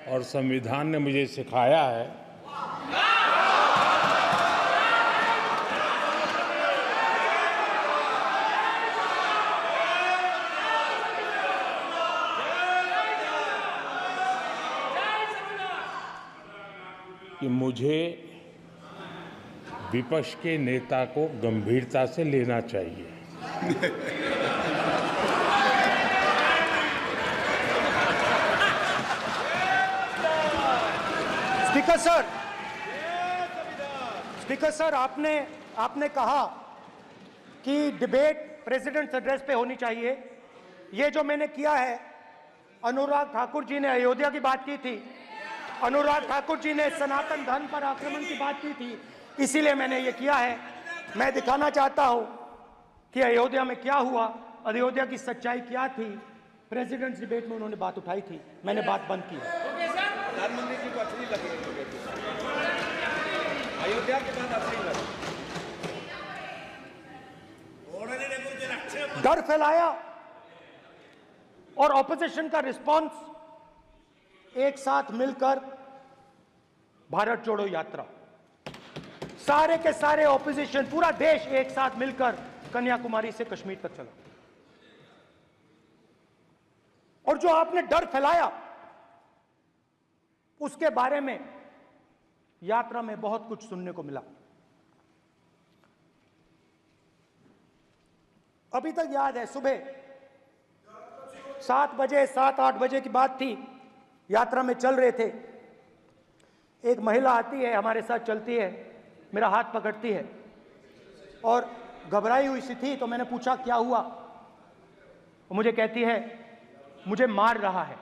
S8: और संविधान ने मुझे सिखाया है कि मुझे विपक्ष के नेता को गंभीरता से लेना चाहिए।
S2: स्पीकर सर, आपने कहा कि डिबेट प्रेसिडेंट्स एड्रेस पे होनी चाहिए। ये जो मैंने किया है, अनुराग ठाकुर जी ने अयोध्या की बात की थी, अनुराग ठाकुर जी ने सनातन धर्म पर आक्रमण की बात की थी, इसीलिए मैंने ये किया है। मैं दिखाना चाहता हूं कि अयोध्या में क्या हुआ, अयोध्या की सच्चाई क्या थी। प्रेसिडेंट्स डिबेट में उन्होंने बात उठाई थी, मैंने बात बंद की।
S3: प्रधानमंत्री जी को अच्छी लगी अयोध्या के बाद अच्छी लगी,
S2: डर फैलाया और ऑपोजिशन का रिस्पांस एक साथ मिलकर भारत जोड़ो यात्रा, सारे के सारे ऑपोजिशन, पूरा देश एक साथ मिलकर कन्याकुमारी से कश्मीर तक चला। और जो आपने डर फैलाया उसके बारे में यात्रा में बहुत कुछ सुनने को मिला। अभी तक याद है, सुबह 7 बजे 7-8 बजे की बात थी, यात्रा में चल रहे थे, एक महिला आती है, हमारे साथ चलती है, मेरा हाथ पकड़ती है और घबराई हुई सी थी। तो मैंने पूछा क्या हुआ, वो मुझे कहती है मुझे मार रहा है,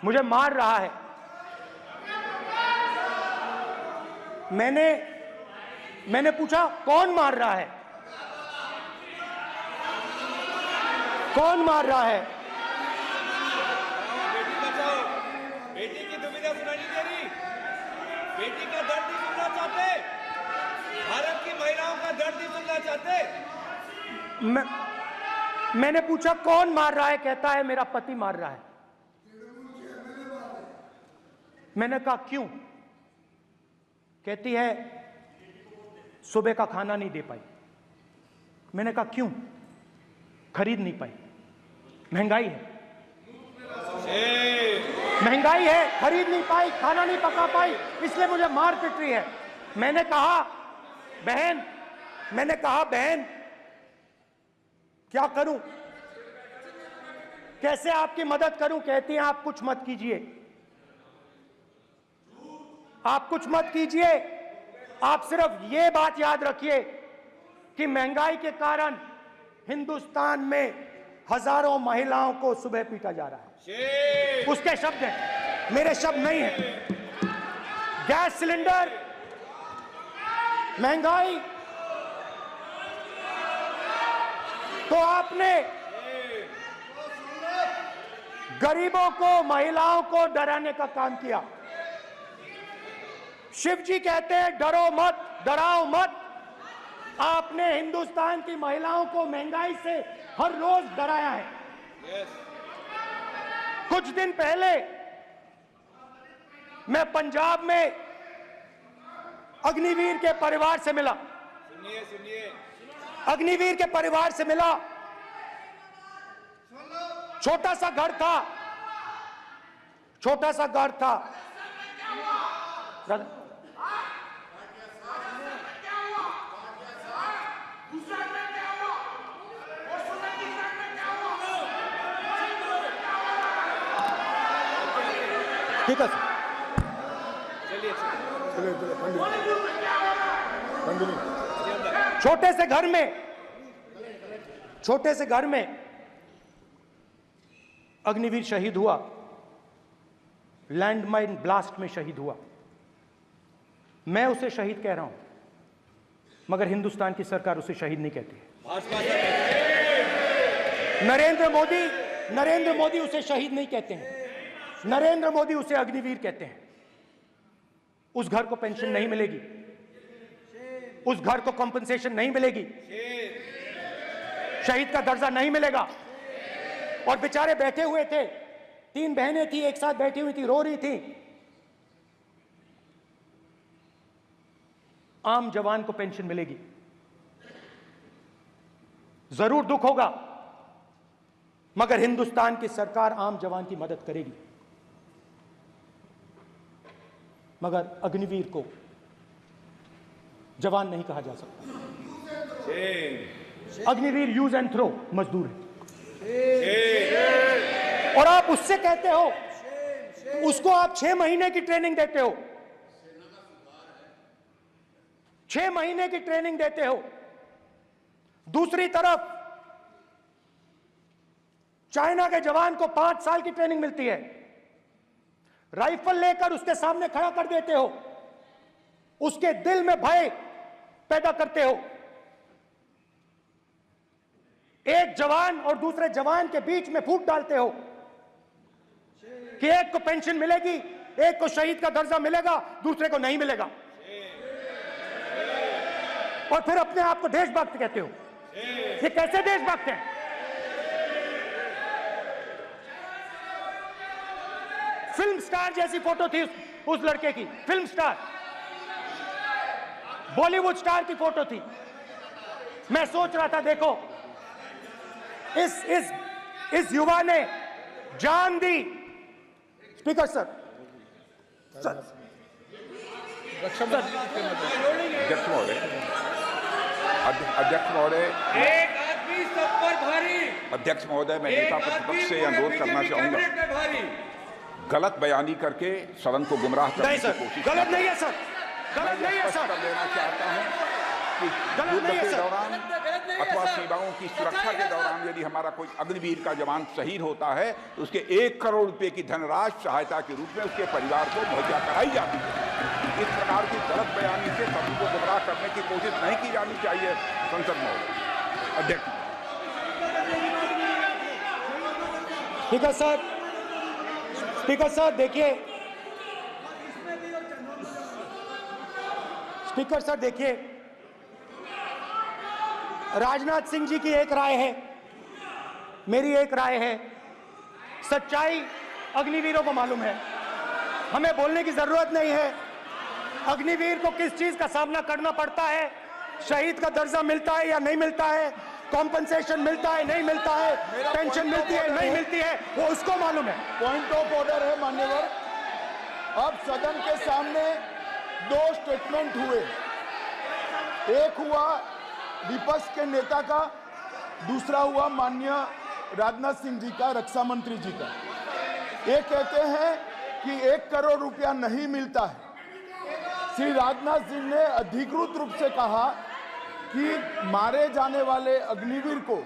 S2: मुझे मार रहा है। मैंने पूछा कौन मार रहा है, कौन मार रहा है?
S3: बेटी बचाओ, बेटी की दुविधा सुनाई नहीं दे रही, बेटी का दर्द नहीं सुनना चाहते, भारत की महिलाओं का दर्द नहीं सुनना चाहते।
S2: मैंने पूछा कौन मार रहा है, कहता है मेरा पति मार रहा है। मैंने कहा क्यों? कहती है सुबह का खाना नहीं दे पाई। मैंने कहा क्यों? खरीद नहीं पाई, महंगाई है, महंगाई है, खरीद नहीं पाई, खाना नहीं पका पाई, इसलिए मुझे मार पिट रही है। मैंने कहा बहन क्या करूं, कैसे आपकी मदद करूं? कहती हैं आप कुछ मत कीजिए, आप कुछ मत कीजिए, आप सिर्फ ये बात याद रखिए कि महंगाई के कारण हिंदुस्तान में हजारों महिलाओं को सुबह पीटा जा रहा है। उसके शब्द हैं, मेरे शब्द नहीं हैं। गैस सिलेंडर, महंगाई, तो आपने गरीबों को, महिलाओं को डराने का काम किया। शिव जी कहते हैं डरो मत, डराओ मत। आपने हिंदुस्तान की महिलाओं को महंगाई से हर रोज डराया है। कुछ दिन पहले मैं पंजाब में अग्निवीर के परिवार से मिला।
S3: सुनिए
S2: अग्निवीर के परिवार से मिला। छोटा सा घर था, छोटा सा घर था। ठीक है सर, छोटे से घर में अग्निवीर शहीद हुआ, लैंडमाइन ब्लास्ट में शहीद हुआ। मैं उसे शहीद कह रहा हूं, मगर हिंदुस्तान की सरकार उसे शहीद नहीं कहती। नरेंद्र मोदी उसे शहीद नहीं कहते हैं। नरेंद्र मोदी उसे अग्निवीर कहते हैं। उस घर को पेंशन नहीं मिलेगी, उस घर को कंपनसेशन नहीं मिलेगी, शहीद का दर्जा नहीं मिलेगा। और बेचारे बैठे हुए थे, 3 बहनें थी, एक साथ बैठी हुई थी, रो रही थी। आम जवान को पेंशन मिलेगी, जरूर दुख होगा, मगर हिंदुस्तान की सरकार आम जवान की मदद करेगी। मगर अग्निवीर को जवान नहीं कहा जा सकता। अग्निवीर यूज एंड थ्रो मजदूर है। और आप उससे कहते हो, उसको आप 6 महीने की ट्रेनिंग देते हो, 6 महीने की ट्रेनिंग देते हो। दूसरी तरफ चाइना के जवान को 5 साल की ट्रेनिंग मिलती है, राइफल लेकर उसके सामने खड़ा कर देते हो, उसके दिल में भय पैदा करते हो। एक जवान और दूसरे जवान के बीच में फूट डालते हो कि एक को पेंशन मिलेगी, एक को शहीद का दर्जा मिलेगा, दूसरे को नहीं मिलेगा। और फिर अपने आप को देशभक्त कहते हो। ये कैसे देशभक्त हैं? फिल्म स्टार जैसी फोटो थी उस लड़के की, फिल्म स्टार, बॉलीवुड स्टार की फोटो थी। मैं सोच रहा था, देखो इस युवा ने जान दी। स्पीकर सर,
S9: अध्यक्ष महोदय,
S3: एक आदमी सब पर भारी।
S9: अध्यक्ष महोदय, मैं नेता प्रतिपक्ष से अनुरोध करना चाहूंगा, गलत बयानी करके सदन को गुमराह करने की कोशिश।
S2: गलत नहीं है सर, गलत नहीं है सर।
S9: कर देना चाहता हूं कि युद्ध के दौरान अथवा सेवाओं की सुरक्षा के दौरान यदि हमारा कोई अग्निवीर का जवान शहीद होता है तो उसके 1 करोड़ रुपए की धनराशि सहायता के रूप में उसके परिवार को मुहैया कराई जाती है। इस प्रकार की गलत बयानी से सभी को गुमराह करने की कोशिश नहीं की जानी चाहिए। संसद महोदय, अध्यक्ष।
S2: स्पीकर सर, स्पीकर सर देखिए, स्पीकर सर देखिए, राजनाथ सिंह जी की एक राय है, मेरी एक राय है। सच्चाई अग्निवीरों को मालूम है, हमें बोलने की जरूरत नहीं है। अग्निवीर को किस चीज का सामना करना पड़ता है, शहीद का दर्जा मिलता है या नहीं मिलता है, कॉम्पनसेशन मिलता है नहीं मिलता है, पेंशन मिलती है नहीं मिलती है, वो उसको मालूम है।
S7: पॉइंट ऑफ ऑर्डर है मान्यवर। अब सदन के सामने 2 स्टेटमेंट हुए, एक हुआ विपक्ष के नेता का, दूसरा हुआ माननीय राजनाथ सिंह जी का, रक्षा मंत्री जी का। ये कहते हैं कि 1 करोड़ रुपया नहीं मिलता है। श्री राजनाथ सिंह ने अधिकृत रूप से कहा कि मारे जाने वाले अग्निवीर को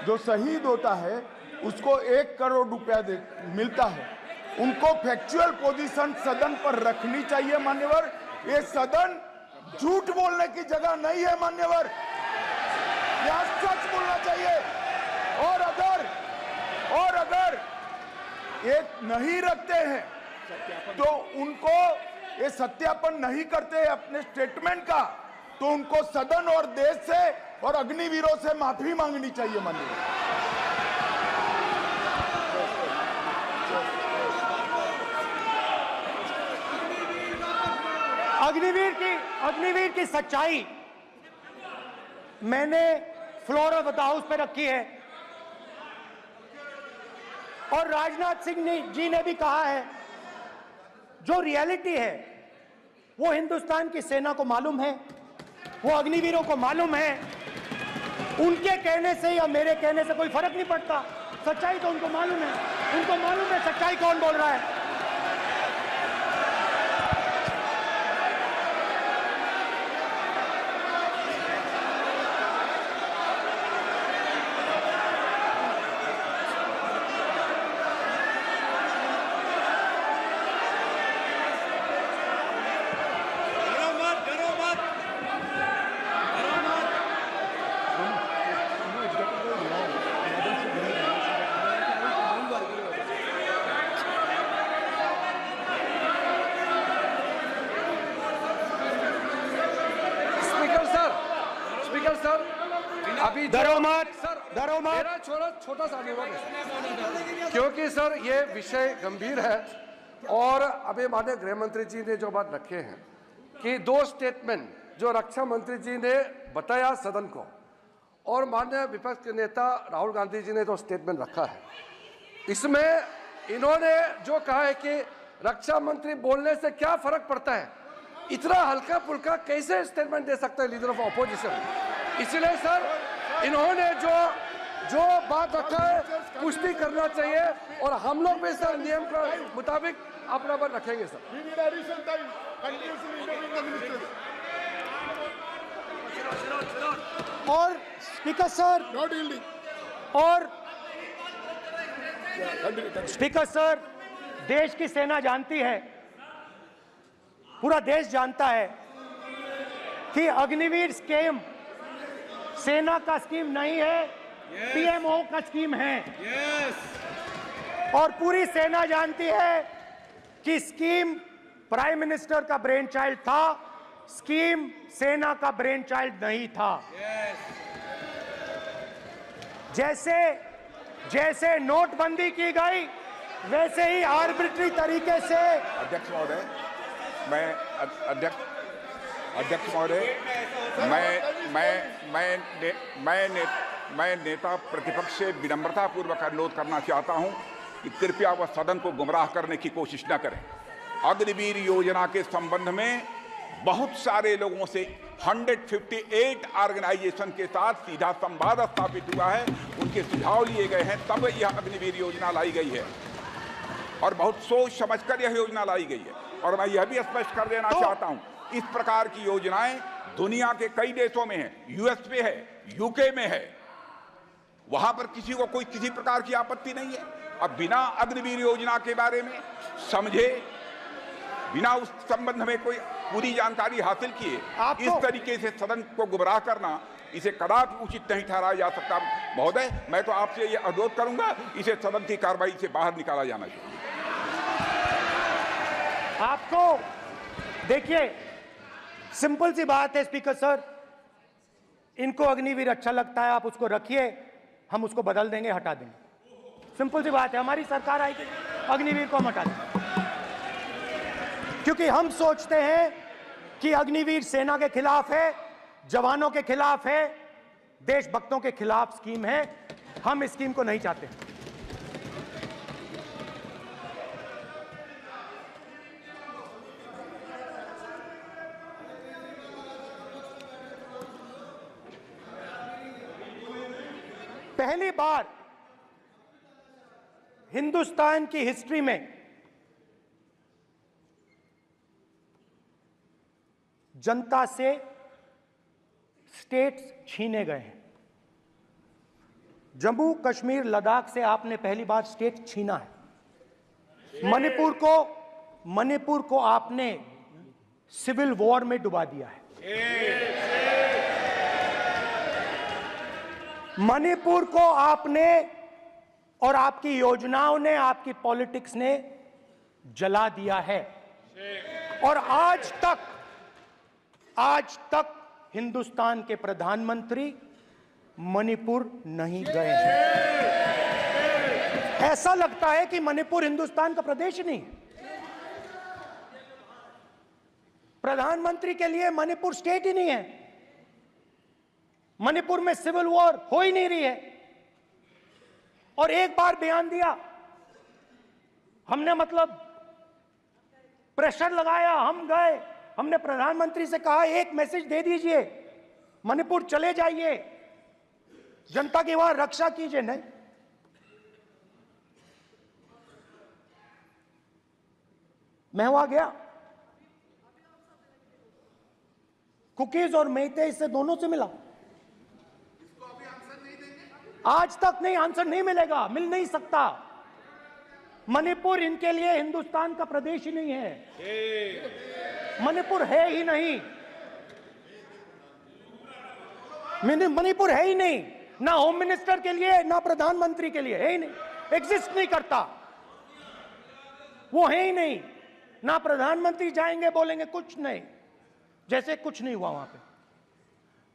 S7: जो शहीद होता है उसको 1 करोड़ रुपया मिलता है। उनको फैक्चुअल पोजीशन सदन पर रखनी चाहिए मान्यवर। ये सदन झूठ बोलने की जगह नहीं है मान्यवर, यह सच बोलना चाहिए। और अगर ये नहीं रखते हैं तो उनको ये सत्यापन नहीं करते अपने स्टेटमेंट का, तो उनको सदन और देश से और अग्निवीरों से माफी मांगनी चाहिए माननीय।
S2: अग्निवीर की सच्चाई मैंने फ्लोर ऑफ द हाउस पे रखी है और राजनाथ सिंह जी ने भी कहा है, जो रियलिटी है वो हिंदुस्तान की सेना को मालूम है, वो अग्निवीरों को मालूम है। उनके कहने से या मेरे कहने से कोई फर्क नहीं पड़ता, सच्चाई तो उनको मालूम है। उनको मालूम है सच्चाई कौन बोल रहा है।
S10: अभी मेरा छोटा सा अनुरोध है, क्योंकि सर ये विषय गंभीर है और अभी माननीय गृह मंत्री जी ने जो बात रखे हैं कि 2 स्टेटमेंट जो रक्षा मंत्री जी ने बताया सदन को और माननीय विपक्ष के नेता राहुल गांधी जी ने जो स्टेटमेंट रखा है, इसमें इन्होंने जो कहा है कि रक्षा मंत्री बोलने से क्या फर्क पड़ता है, इतना हल्का फुल्का कैसे स्टेटमेंट दे सकता है लीडर ऑफ ऑपोजिशन। इसलिए सर इन्होंने जो बात रखा है पुष्टि करना चाहिए और हम लोग भी सर नियम के मुताबिक अपना बात रखेंगे सर।
S2: और स्पीकर सर देश की सेना जानती है, पूरा देश जानता है कि अग्निवीर स्कीम सेना का स्कीम नहीं है, पीएमओ का स्कीम है। और पूरी सेना जानती है कि स्कीम प्राइम मिनिस्टर का ब्रेन चाइल्ड था, स्कीम सेना का ब्रेन चाइल्ड नहीं था। जैसे नोटबंदी की गई वैसे ही आर्बिट्री तरीके से।
S9: अध्यक्ष महोदय, मैं नेता प्रतिपक्ष से विनम्रता पूर्वक अनुरोध करना चाहता हूं कि कृपया वह सदन को गुमराह करने की कोशिश न करें। अग्निवीर योजना के संबंध में बहुत सारे लोगों से 158 ऑर्गेनाइजेशन के साथ सीधा संवाद स्थापित हुआ है, उनके सुझाव लिए गए हैं, तब यह अग्निवीर योजना लाई गई है और बहुत सोच समझकर यह योजना लाई गई है। और मैं यह भी स्पष्ट कर देना चाहता हूं, इस प्रकार की योजनाएं दुनिया के कई देशों में है, यूएस में है, यूके में है, वहां पर किसी को कोई किसी प्रकार की आपत्ति नहीं है। अब बिना अग्निवीर योजना के बारे में समझे, बिना उस संबंध में कोई पूरी जानकारी हासिल किए इस तरीके से सदन को गुमराह करना, इसे कदापि उचित नहीं ठहराया जा सकता। महोदय, मैं तो आपसे यह अनुरोध करूंगा, इसे सदन की कार्रवाई से बाहर निकाला जाना चाहिए।
S2: आपको देखिए, सिंपल सी बात है स्पीकर सर, इनको अग्निवीर अच्छा लगता है, आप उसको रखिए, हम उसको बदल देंगे, हटा देंगे। सिंपल सी बात है, हमारी सरकार आएगी, अग्निवीर को हम हटा देंगे। क्योंकि हम सोचते हैं कि अग्निवीर सेना के खिलाफ है, जवानों के खिलाफ है, देशभक्तों के खिलाफ स्कीम है। हम इस स्कीम को नहीं चाहते। पहली बार हिंदुस्तान की हिस्ट्री में जनता से स्टेट्स छीने गए हैं। जम्मू कश्मीर लद्दाख से आपने पहली बार स्टेट छीना है। मणिपुर को आपने सिविल वॉर में डुबा दिया है। मणिपुर को आपने और आपकी योजनाओं ने, आपकी पॉलिटिक्स ने जला दिया है। और आज तक हिंदुस्तान के प्रधानमंत्री मणिपुर नहीं गए हैं। ऐसा लगता है कि मणिपुर हिंदुस्तान का प्रदेश नहीं। प्रधानमंत्री के लिए मणिपुर स्टेट ही नहीं है। मणिपुर में सिविल वॉर हो ही नहीं रही है। और एक बार बयान दिया हमने, मतलब प्रेशर लगाया, हम गए, हमने प्रधानमंत्री से कहा एक मैसेज दे दीजिए, मणिपुर चले जाइए, जनता की वहां रक्षा कीजिए। नहीं, मैं वहां गया, कुकीज और मेहते से दोनों से मिला। आज तक नहीं, आंसर नहीं मिलेगा, मिल नहीं सकता। मणिपुर इनके लिए हिंदुस्तान का प्रदेश ही नहीं है। मणिपुर है ही नहीं, मणिपुर है ही नहीं, ना होम मिनिस्टर के लिए ना प्रधानमंत्री के लिए, है ही नहीं, एग्जिस्ट नहीं करता, वो है ही नहीं। ना प्रधानमंत्री जाएंगे बोलेंगे कुछ नहीं, जैसे कुछ नहीं हुआ वहां पे।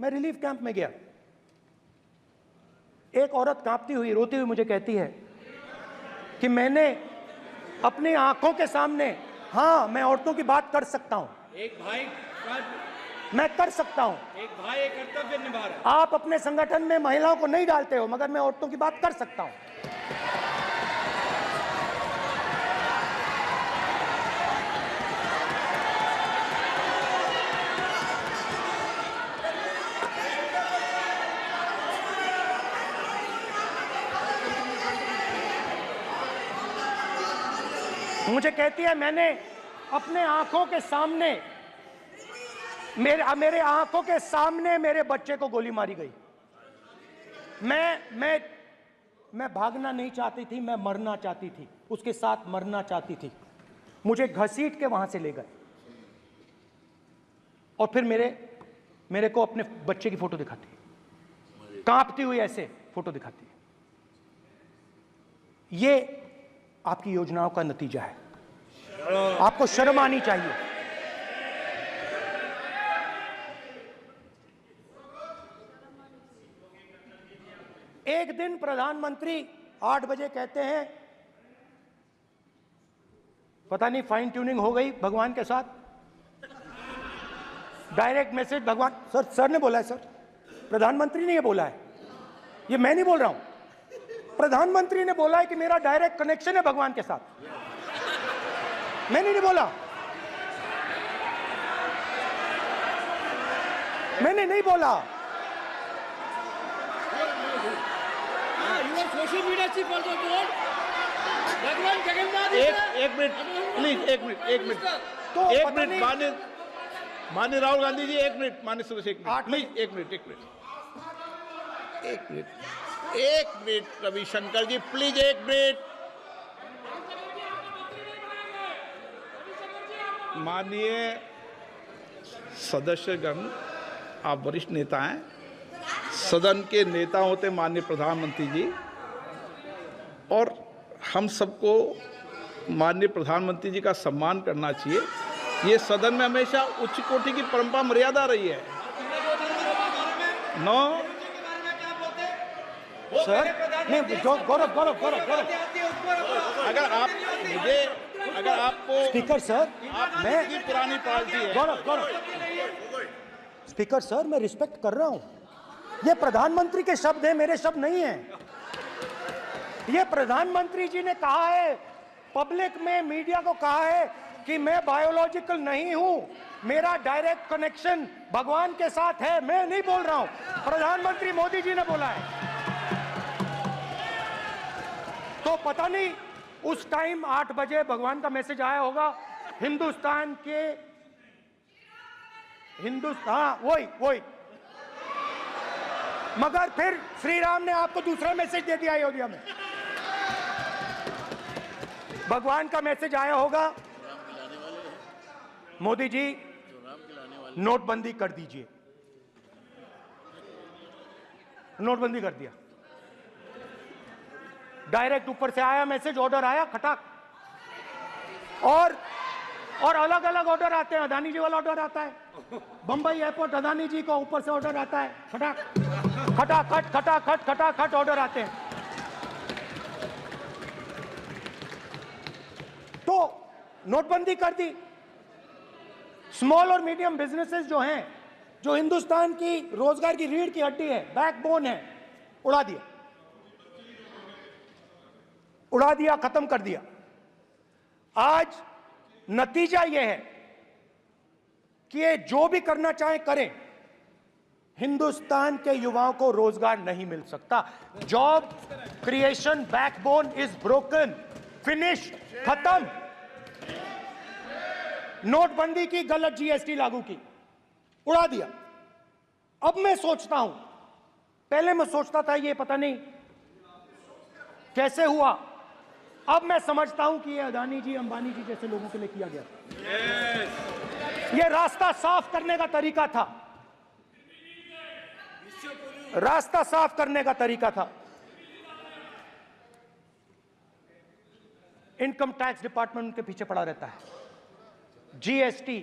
S2: मैं रिलीफ कैंप में गया, एक औरत कांपती हुई, रोती हुई मुझे कहती है कि मैंने अपनी आंखों के सामने, हाँ मैं औरतों की बात कर सकता हूं,
S3: एक भाई
S2: मैं कर सकता हूं,
S3: एक भाई एक कर्तव्य निभा रहा है।
S2: आप अपने संगठन में महिलाओं को नहीं डालते हो, मगर मैं औरतों की बात कर सकता हूं। मुझे कहती है मैंने अपने आंखों के सामने, मेरे आंखों के सामने मेरे बच्चे को गोली मारी गई। मैं भागना नहीं चाहती थी, मैं मरना चाहती थी, उसके साथ मरना चाहती थी। मुझे घसीट के वहां से ले गए और फिर मेरे को अपने बच्चे की फोटो दिखाती है, कांपती हुई ऐसे फोटो दिखाती है। ये आपकी योजनाओं का नतीजा है। आपको शर्म आनी चाहिए। एक दिन प्रधानमंत्री 8 बजे कहते हैं, पता नहीं फाइन ट्यूनिंग हो गई भगवान के साथ, डायरेक्ट मैसेज भगवान, सर ने बोला है, सर प्रधानमंत्री ने ये बोला है, ये मैं नहीं बोल रहा हूं, प्रधानमंत्री ने बोला है कि मेरा डायरेक्ट कनेक्शन है भगवान के साथ। मैंने नहीं बोला, मैंने नहीं बोला।
S3: Social media chief also told भगवान जगन्नाथ।
S1: एक मिनट प्लीज, एक मिनट
S2: तो
S1: एक मिनट माननीय राहुल गांधी जी, एक मिनट, माननीय सुरेश, एक मिनट प्लीज, एक मिनट रविशंकर जी प्लीज, एक मिनट। माननीय सदस्यगण, आप वरिष्ठ नेता हैं, सदन के नेता होते माननीय प्रधानमंत्री जी, और हम सबको माननीय प्रधानमंत्री जी का सम्मान करना चाहिए। ये सदन में हमेशा उच्च कोटि की परंपरा मर्यादा रही है। नो
S2: सर नहीं, गौरव
S1: अगर आपको
S2: स्पीकर सर,
S1: मैं की पुरानी पार्टी है।
S2: गौरव स्पीकर सर, मैं रिस्पेक्ट कर रहा हूं। ये प्रधानमंत्री के शब्द हैं, मेरे शब्द नहीं हैं। ये प्रधानमंत्री जी ने कहा है, पब्लिक में, मीडिया को कहा है कि मैं बायोलॉजिकल नहीं हूं, मेरा डायरेक्ट कनेक्शन भगवान के साथ है। मैं नहीं बोल रहा हूं, प्रधानमंत्री मोदी जी ने बोला है। तो पता नहीं उस टाइम 8 बजे भगवान का मैसेज आया होगा हिंदुस्तान, वही मगर फिर श्री राम ने आपको दूसरा मैसेज दे दिया अयोध्या में। भगवान का मैसेज आया होगा, मोदी जी नोटबंदी कर दीजिए। नोटबंदी कर दिया, डायरेक्ट ऊपर से आया मैसेज, ऑर्डर आया खटाक। और अलग अलग ऑर्डर आते हैं। अदानी जी वाला ऑर्डर आता है, बंबई एयरपोर्ट अदानी जी का ऊपर से ऑर्डर आता है, खटाक खटाखट खटाखट खटाखट ऑर्डर आते हैं। तो नोटबंदी कर दी। स्मॉल और मीडियम बिजनेसेस जो हैं, जो हिंदुस्तान की रोजगार की रीढ़ की हड्डी है, बैकबोन है, उड़ा दिया, उड़ा दिया, खत्म कर दिया। आज नतीजा यह है कि ये जो भी करना चाहे करें, हिंदुस्तान के युवाओं को रोजगार नहीं मिल सकता। Job creation backbone is broken, finish, खत्म। नोटबंदी की, गलत जीएसटी लागू की, उड़ा दिया। अब मैं सोचता हूं, पहले मैं सोचता था ये पता नहीं कैसे हुआ, अब मैं समझता हूं कि ये अदानी जी, अंबानी जी जैसे लोगों के लिए किया गया। ये रास्ता साफ करने का तरीका था, रास्ता साफ करने का तरीका था। इनकम टैक्स डिपार्टमेंट उनके पीछे पड़ा रहता है। जीएसटी,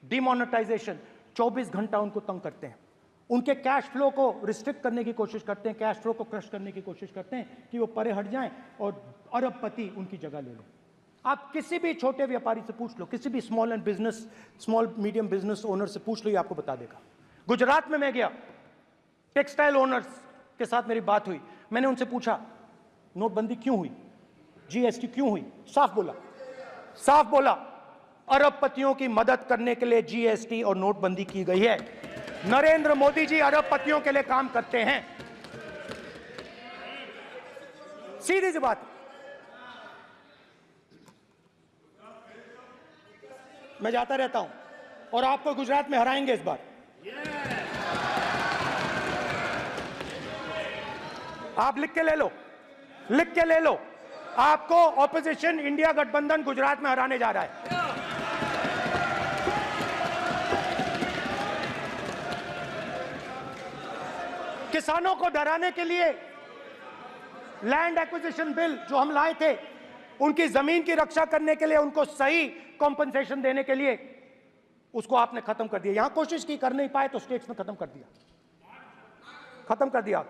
S2: डिमोनेटाइजेशन, 24 घंटा उनको तंग करते हैं। उनके कैश फ्लो को रिस्ट्रिक्ट करने की कोशिश करते हैं, कैश फ्लो को क्रश करने की कोशिश करते हैं कि वो परे हट जाएं और अरबपति उनकी जगह ले लें। आप किसी भी छोटे व्यापारी से पूछ लो, किसी भी स्मॉल मीडियम बिजनेस ओनर से पूछ लो, ये आपको बता देगा। गुजरात में मैं गया, टेक्सटाइल ओनर्स के साथ मेरी बात हुई। मैंने उनसे पूछा नोटबंदी क्यों हुई, जीएसटी क्यों हुई? साफ बोला अरबपतियों की मदद करने के लिए जीएसटी और नोटबंदी की गई है। नरेंद्र मोदी जी अरबपतियों के लिए काम करते हैं, सीधी सी बात। मैं जाता रहता हूं और आपको गुजरात में हराएंगे इस बार। आप लिख के ले लो, आपको ऑपोजिशन इंडिया गठबंधन गुजरात में हराने जा रहा है। किसानों को डराने के लिए लैंड एक्विजिशन बिल जो हम लाए थे, उनकी जमीन की रक्षा करने के लिए, उनको सही कॉम्पनसेशन देने के लिए, उसको आपने खत्म कर दिया। यहां कोशिश की, कर नहीं पाए तो स्टेट्स में खत्म कर दिया।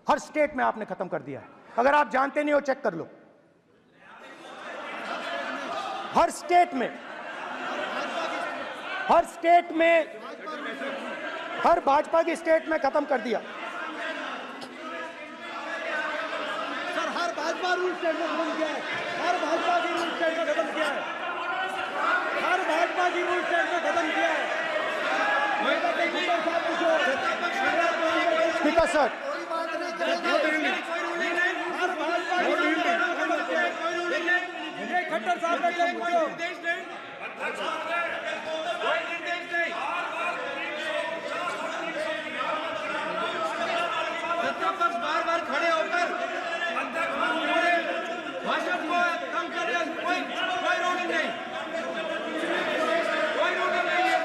S2: हर स्टेट में आपने खत्म कर दिया है। अगर आप जानते नहीं हो, चेक कर लो। हर स्टेट में, हर भाजपा की स्टेट में खत्म कर दिया।
S11: भाजपा रूल स्टेट में खत्म किया है, हर भाजपा की रूल स्टेट में खत्म किया है, हर भाजपा की रूल स्टेट में खत्म किया है।
S2: स्पीकर सर,
S11: खट्टर साहब ने पूछो, बार खड़े होकर भाषण को कम कर रहे हैं। कोई रूलिंग नहीं, कोई रूलिंग नहीं है।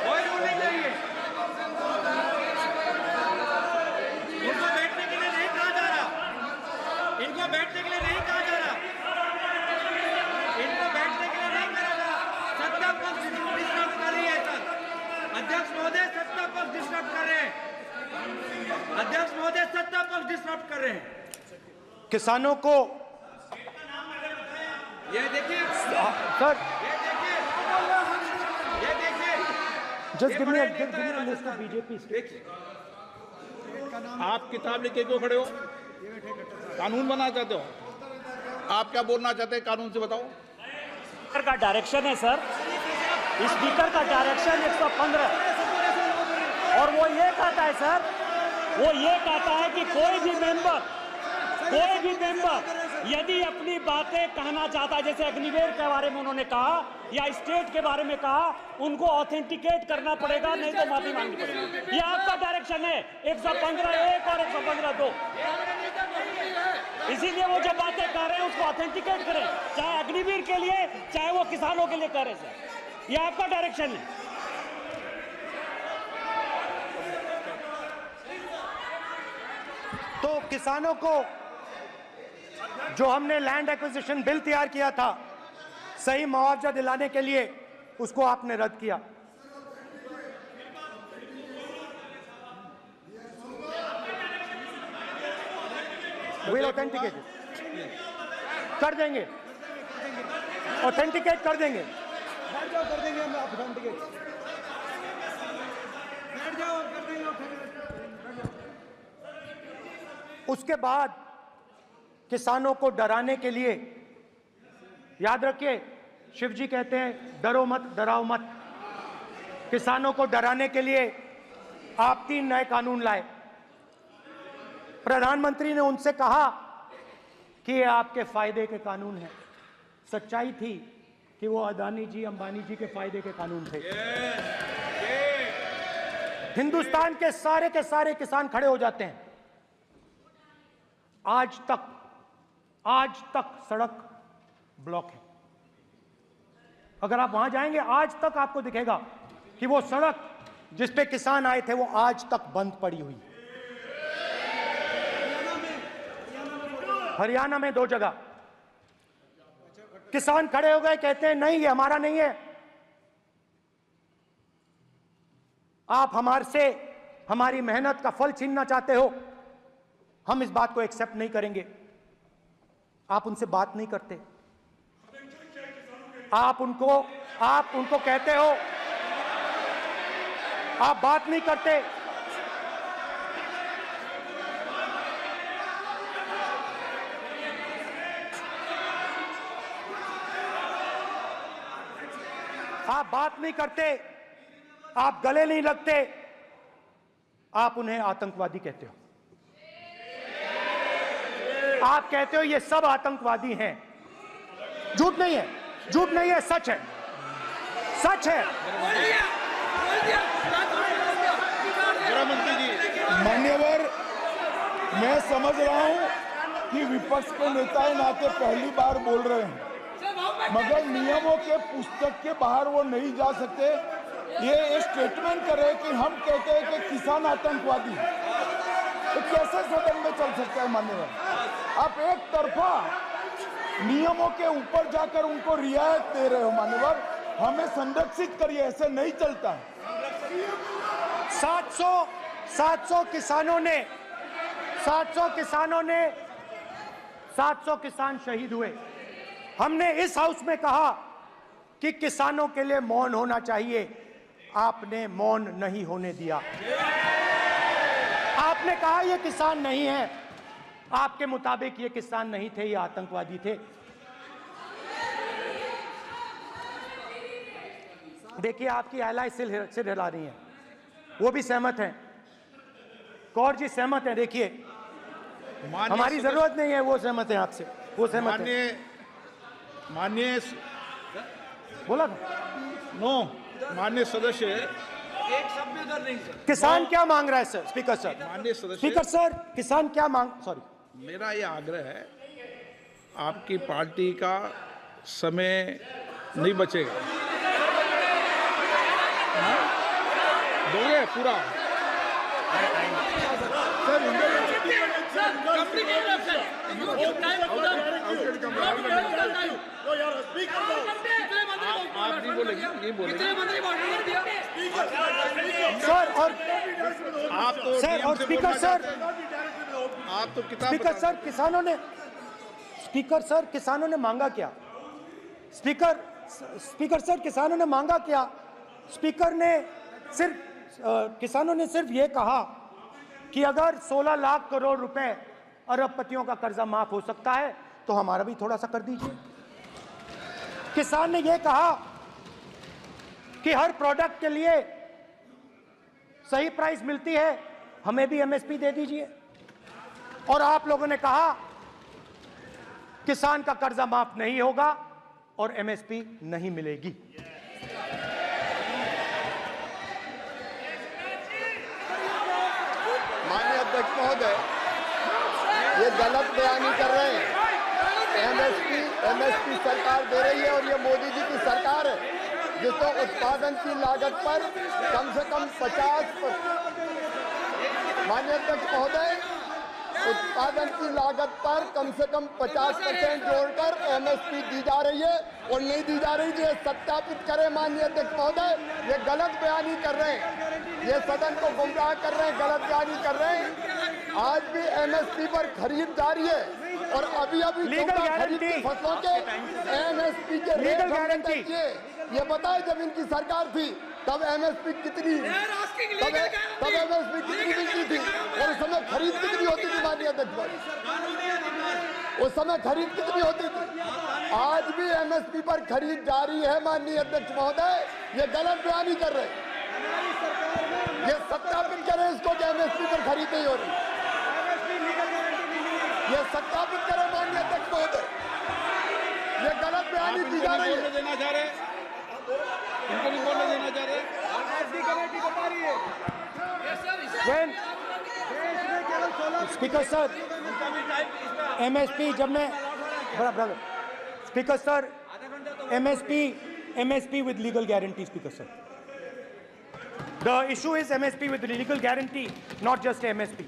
S11: कोई रूलिंग नहीं है। उनको बैठने के लिए नहीं कहा जा रहा, इनको बैठने के लिए नहीं कहा जा रहा, इनको बैठने के लिए नहीं कहा जा रहा। सत्ता पक्ष डिस्टर्ब कर रही है सर, अध्यक्ष महोदय सत्ता पक्ष डिस्टर्ब कर रहे हैं, अध्यक्ष महोदय सत्ता पक्ष डिस्टर्ब कर रहे हैं।
S2: किसानों को
S11: ये देखिए
S2: सर,
S11: ये देखिए,
S2: just give me a list of BJP states.
S1: आप किताब लेके क्यों खड़े हो? कानून बनाना चाहते हो? आप क्या बोलना चाहते हैं, कानून से बताओ।
S5: स्पीकर का डायरेक्शन है सर, स्पीकर का डायरेक्शन 115, और वो ये कहता है सर, वो ये कहता है कि कोई भी मेंबर यदि अपनी बातें कहना चाहता है, जैसे अग्निवीर के बारे में उन्होंने कहा या स्टेट के बारे में कहा, उनको ऑथेंटिकेट करना पड़ेगा, नहीं तो माफी मांगनी पड़ेगी। ये आपका डायरेक्शन है 115(1) और 115(2). इसीलिए वो जो बातें कह रहे हैं उसको ऑथेंटिकेट करें, चाहे अग्निवीर के लिए चाहे वो किसानों के लिए कह रहे सर। ये आपका डायरेक्शन है।
S2: तो किसानों को जो हमने लैंड एक्विजिशन बिल तैयार किया था सही मुआवजा दिलाने के लिए, उसको आपने रद्द किया। विल ऑथेंटिकेट कर देंगे, ऑथेंटिकेट कर देंगे,
S11: कर देंगे हम ऑथेंटिकेट, बैठ जाओ कर देंगे।
S2: उसके बाद किसानों को डराने के लिए, याद रखिए शिव जी कहते हैं डरो मत डराओ मत, किसानों को डराने के लिए आप 3 नए कानून लाए। प्रधानमंत्री ने उनसे कहा कि ये आपके फायदे के कानून हैं। सच्चाई थी कि वो अदानी जी अंबानी जी के फायदे के कानून थे। हिंदुस्तान के सारे किसान खड़े हो जाते हैं। आज तक सड़क ब्लॉक है। अगर आप वहां जाएंगे आज तक आपको दिखेगा कि वो सड़क जिस पे किसान आए थे वो आज तक बंद पड़ी हुई है। हरियाणा में 2 जगह किसान खड़े हो गए, कहते हैं नहीं ये हमारा नहीं है, आप हमारे से हमारी मेहनत का फल छीनना चाहते हो, हम इस बात को एक्सेप्ट नहीं करेंगे। आप उनसे बात नहीं करते, आप उनको कहते हो, आप बात नहीं करते। आप बात नहीं करते, आप गले नहीं लगते, आप उन्हें आतंकवादी कहते हो। आप कहते हो ये सब आतंकवादी हैं। झूठ नहीं है, झूठ नहीं है, सच है, सच है।
S7: मान्यवर, मैं समझ रहा हूं कि विपक्ष के नेता नाते पहली बार बोल रहे हैं, मगर नियमों के पुस्तक के बाहर वो नहीं जा सकते। ये स्टेटमेंट करे कि हम कहते हैं कि किसान आतंकवादी, तो कैसे सदन में चल सकता है मान्यवर? आप एक तरफा नियमों के ऊपर जाकर उनको रियायत दे रहे हो मान्यवर, हमें संरक्षित करिए, ऐसे नहीं चलता है।
S2: 700 किसान शहीद हुए। हमने इस हाउस में कहा कि किसानों के लिए मौन होना चाहिए, आपने मौन नहीं होने दिया। आपने कहा ये किसान नहीं है, आपके मुताबिक ये किसान नहीं थे, ये आतंकवादी थे। देखिए आपकी आला सिर हिला रही है, वो भी सहमत हैं, कौर जी सहमत हैं। देखिए हमारी जरूरत नहीं है, वो सहमत है आपसे, वो सहमत है।
S1: माननीय
S2: बोला था
S1: नो, माननीय सदस्य,
S11: एक शब्द उधर नहीं सर।
S2: किसान क्या मांग रहा है सर? स्पीकर सर,
S1: माननीय सदस्य,
S2: स्पीकर सर, किसान क्या मांग, सॉरी,
S1: मेरा ये आग्रह है, आपकी पार्टी का समय नहीं बचेगा, दोगे पूरा? आप नहीं बोलेंगे, नहीं बोलेंगे
S2: सर। और
S1: आप तो
S2: सर, और स्पीकर सर,
S1: आप तो किताब
S2: स्पीकर सर, किसानों ने मांगा क्या? स्पीकर सर, किसानों ने मांगा क्या? किसानों ने सिर्फ ये कहा कि अगर 16 लाख करोड़ रुपए अरबपतियों का कर्जा माफ हो सकता है तो हमारा भी थोड़ा सा कर दीजिए। किसान ने यह कहा कि हर प्रोडक्ट के लिए सही प्राइस मिलती है, हमें भी एमएसपी दे दीजिए। और आप लोगों ने कहा किसान का कर्जा माफ नहीं होगा और एमएसपी नहीं मिलेगी।
S12: माननीय अध्यक्ष महोदय, ये गलत बयानी कर रहे हैं। एमएसपी सरकार दे रही है और ये मोदी जी की सरकार है जिसको उत्पादन की लागत पर कम से कम 50%, माननीय अध्यक्ष महोदय, उत्पादन की लागत पर कम से कम 50% जोड़कर एमएसपी दी जा रही है और नहीं दी जा रही। ये सत्यापित करें माननीय अध्यक्ष महोदय, ये गलत बयानी कर रहे हैं, ये सदन को गुमराह कर रहे हैं, गलत बयानी कर रहे हैं। आज भी एमएसपी पर खरीद जारी है और अभी खरीद की फसलों के एमएसपी के रेट हमने तय किए। ये बताए जब इनकी सरकार थी तब एमएसपी कितनी मिलती थी और उस समय खरीद कितनी होती थी माननीय अध्यक्ष, उस समय खरीद कितनी होती थी। आज भी एमएसपी पर खरीद जारी है माननीय अध्यक्ष महोदय, ये गलत बयानी कर रहे हैं। ये सत्यापित करें इसको कि एमएसपी पर खरीद नहीं हो रही, ये सत्यापित करें माननीय अध्यक्ष महोदय, ये गलत बयानी की जा रही है।
S1: देना चाह रहे हैं, इनको नहीं बोलने देना चाह रहे हैं।
S2: स्पीकर सर, एमएसपी जब मैं brother speaker sir, MSP with legal guarantee, Speaker sir. The issue is MSP with legal guarantee, not just MSP.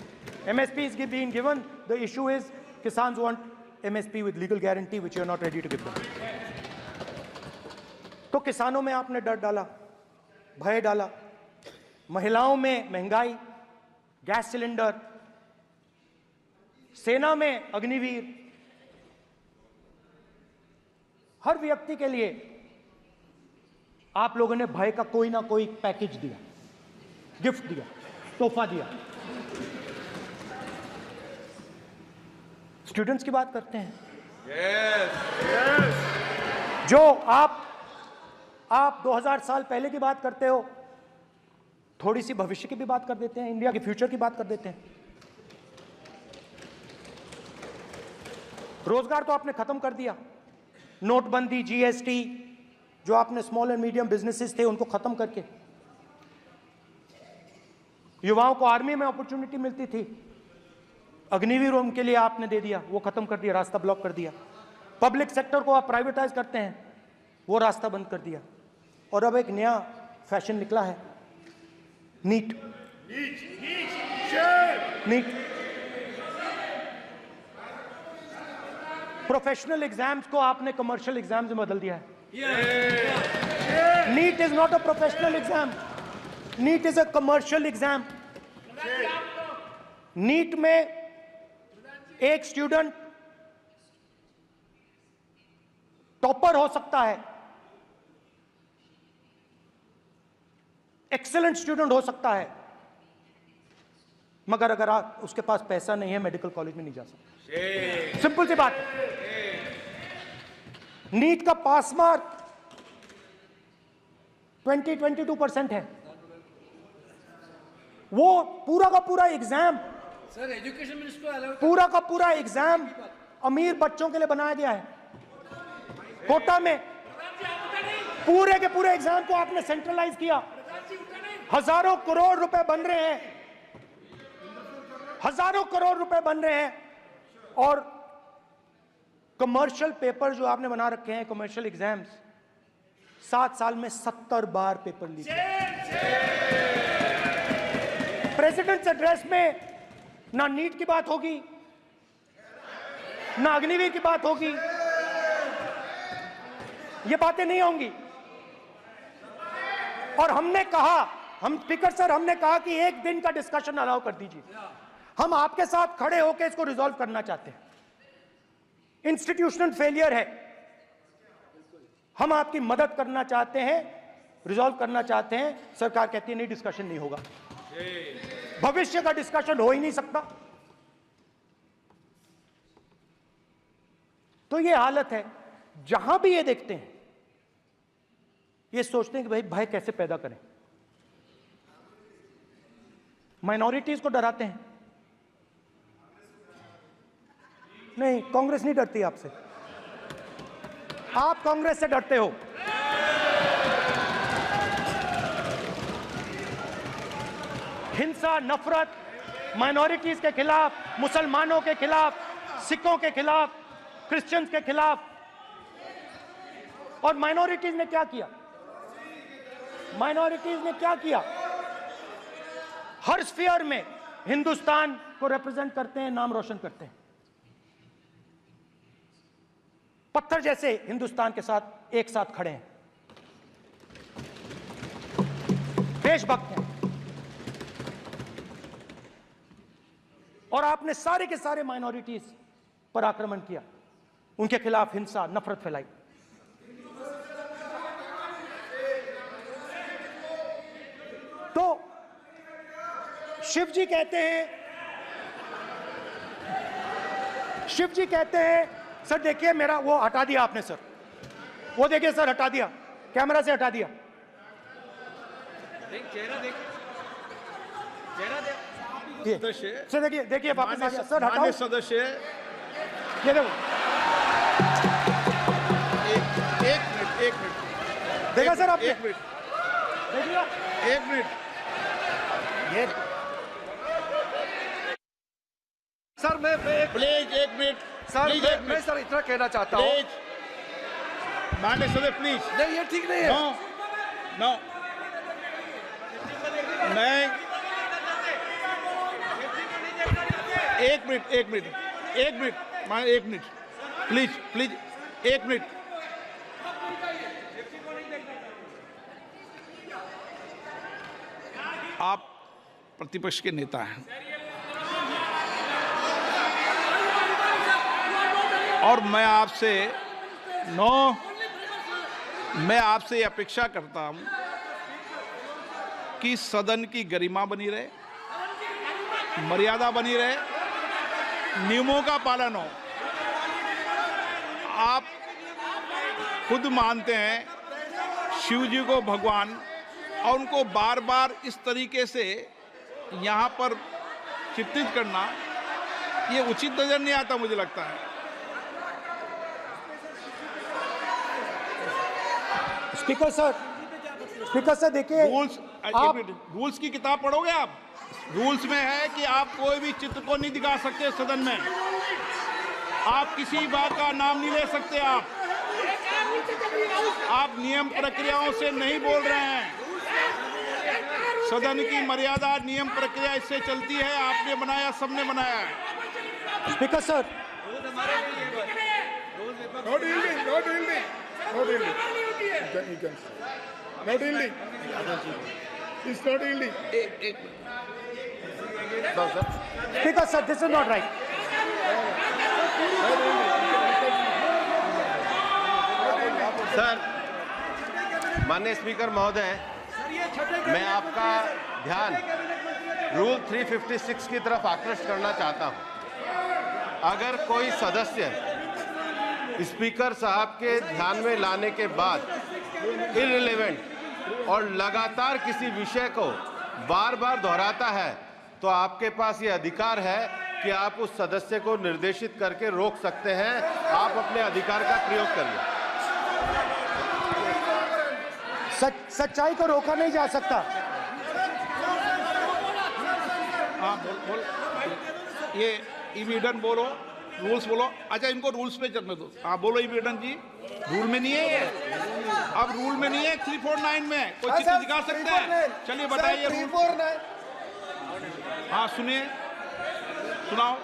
S2: MSP is being given. The issue is Kisans want MSP with legal guarantee, which you are not ready to give them. तो किसानों में आपने डर डाला, भय डाला, महिलाओं में महंगाई, गैस सिलेंडर, सेना में अग्निवीर, हर व्यक्ति के लिए आप लोगों ने भय का कोई ना कोई पैकेज दिया, गिफ्ट दिया, तोहफा दिया। स्टूडेंट्स की बात करते हैं। जो आप 2000 साल पहले की बात करते हो, थोड़ी सी भविष्य की भी बात कर देते हैं, इंडिया के फ्यूचर की बात कर देते हैं। रोजगार तो आपने खत्म कर दिया, नोटबंदी, जीएसटी, जो आपने स्मॉल एंड मीडियम बिजनेसेस थे उनको खत्म करके, युवाओं को आर्मी में अपॉर्चुनिटी मिलती थी, अग्निवीर उनके लिए आपने दे दिया, वो खत्म कर दिया, रास्ता ब्लॉक कर दिया। पब्लिक सेक्टर को आप प्राइवेटाइज करते हैं, वो रास्ता बंद कर दिया। और अब एक नया फैशन निकला है, नीट। प्रोफेशनल एग्जाम्स को आपने कमर्शियल एग्जाम्स में बदल दिया है। NEET is not a professional exam, NEET is a commercial exam. NEET में एक स्टूडेंट टॉपर हो सकता है, एक्सीलेंट स्टूडेंट हो सकता है, मगर अगर उसके पास पैसा नहीं है मेडिकल कॉलेज में नहीं जा सकता। सिंपल सी बात। नीट का पास मार्क 22% है। वो पूरा का पूरा एग्जाम,
S11: सर एजुकेशन मिनिस्टर
S2: पूरा का पूरा एग्जाम अमीर बच्चों के लिए बनाया गया है। कोटा में पूरे के पूरे एग्जाम को आपने सेंट्रलाइज किया। हजारों करोड़ रुपए बन रहे हैं, हजारों करोड़ रुपए बन रहे हैं। और कमर्शियल पेपर जो आपने बना रखे हैं, कमर्शियल एग्जाम्स, 7 साल में 70 बार पेपर लीक। प्रेसिडेंट्स एड्रेस में ना नीट की बात होगी, ना अग्निवीर की बात होगी, ये बातें नहीं होंगी। और हमने कहा, हम स्पीकर सर, हमने कहा कि एक दिन का डिस्कशन अलाउ कर दीजिए। हम आपके साथ खड़े होकर इसको रिजॉल्व करना चाहते हैं। इंस्टीट्यूशनल फेलियर है, हम आपकी मदद करना चाहते हैं, रिजॉल्व करना चाहते हैं। सरकार कहती है नहीं, डिस्कशन नहीं होगा, भविष्य का डिस्कशन हो ही नहीं सकता। तो ये हालत है। जहां भी ये देखते हैं, ये सोचते हैं कि भाई भय कैसे पैदा करें, माइनॉरिटीज को डराते हैं। नहीं, कांग्रेस नहीं डरती आपसे, आप कांग्रेस से डरते हो। हिंसा, नफरत, माइनॉरिटीज के खिलाफ, मुसलमानों के खिलाफ, सिखों के खिलाफ, क्रिश्चियंस के खिलाफ। और माइनॉरिटीज ने क्या किया? माइनॉरिटीज ने क्या किया? हर स्फीयर में हिंदुस्तान को रिप्रेजेंट करते हैं, नाम रोशन करते हैं। पत्थर जैसे हिंदुस्तान के साथ एक साथ खड़े हैं, देशभक्त हैं। और आपने सारे के सारे माइनॉरिटीज पर आक्रमण किया, उनके खिलाफ हिंसा, नफरत फैलाई। तो शिव जी कहते हैं, सर देखिए मेरा वो हटा दिया आपने सर, वो देखिए सर हटा दिया, कैमरा से हटा दिया।
S11: चेहरा देखिए, चेहरा
S1: सदस्य
S2: सर देखिए वापस आ गया सर, हटाओ
S1: सदस्य।
S2: ये देखो,
S1: एक मिनट
S2: देखा सर आपने?
S1: एक मिनट
S2: देखिए,
S1: एक मिनट।
S2: ये
S10: सर मैं
S1: प्लीज एक मिनट
S10: सर
S1: प्लीज, एक
S10: मैं
S1: मिनट
S10: सर इतना कहना चाहता हूँ।
S1: प्लीज माननीय सदस्य प्लीज।
S10: नहीं ये ठीक नहीं है।
S1: नो मैं एक मिनट प्लीज एक मिनट। आप प्रतिपक्ष के नेता हैं और मैं आपसे अपेक्षा करता हूं कि सदन की गरिमा बनी रहे, मर्यादा बनी रहे, नियमों का पालन हो। आप खुद मानते हैं शिव जी को भगवान, और उनको बार बार इस तरीके से यहाँ पर चित्रित करना ये उचित नजर नहीं आता, मुझे लगता है।
S2: स्पीकर सर देखिए,
S1: रूल्स की किताब पढ़ोगे आप? रूल्स में है कि आप कोई भी चित्र को नहीं दिखा सकते सदन में, आप किसी बात का नाम नहीं ले सकते। आप नियम प्रक्रियाओं से नहीं बोल रहे हैं। सदन की मर्यादा, नियम प्रक्रिया इससे चलती है। आपने बनाया, सबने बनाया है।
S2: Speaker sir, speaker sir, this is not right.
S6: Sir, माननीय स्पीकर महोदय, मैं आपका ध्यान रूल 356 की तरफ आकृष्ट करना चाहता हूं। अगर कोई सदस्य स्पीकर साहब के ध्यान में लाने के बाद इररिलेवेंट और लगातार किसी विषय को बार बार दोहराता है, तो आपके पास ये अधिकार है कि आप उस सदस्य को निर्देशित करके रोक सकते हैं। आप अपने अधिकार का प्रयोग करिए।
S2: सच्चाई को रोका नहीं जा सकता।
S1: हाँ बोल ये इविडेंट बोलो, रूल्स बोलो। अच्छा, इनको रूल्स पे चलने दो। हाँ बोलो इविडेंट जी, रूल में नहीं है ये, अब रूल में नहीं है। 349 में कोई चित्र दिखा सकता है? चलिए बताइए रूल। हाँ सुनिए, सुनाओ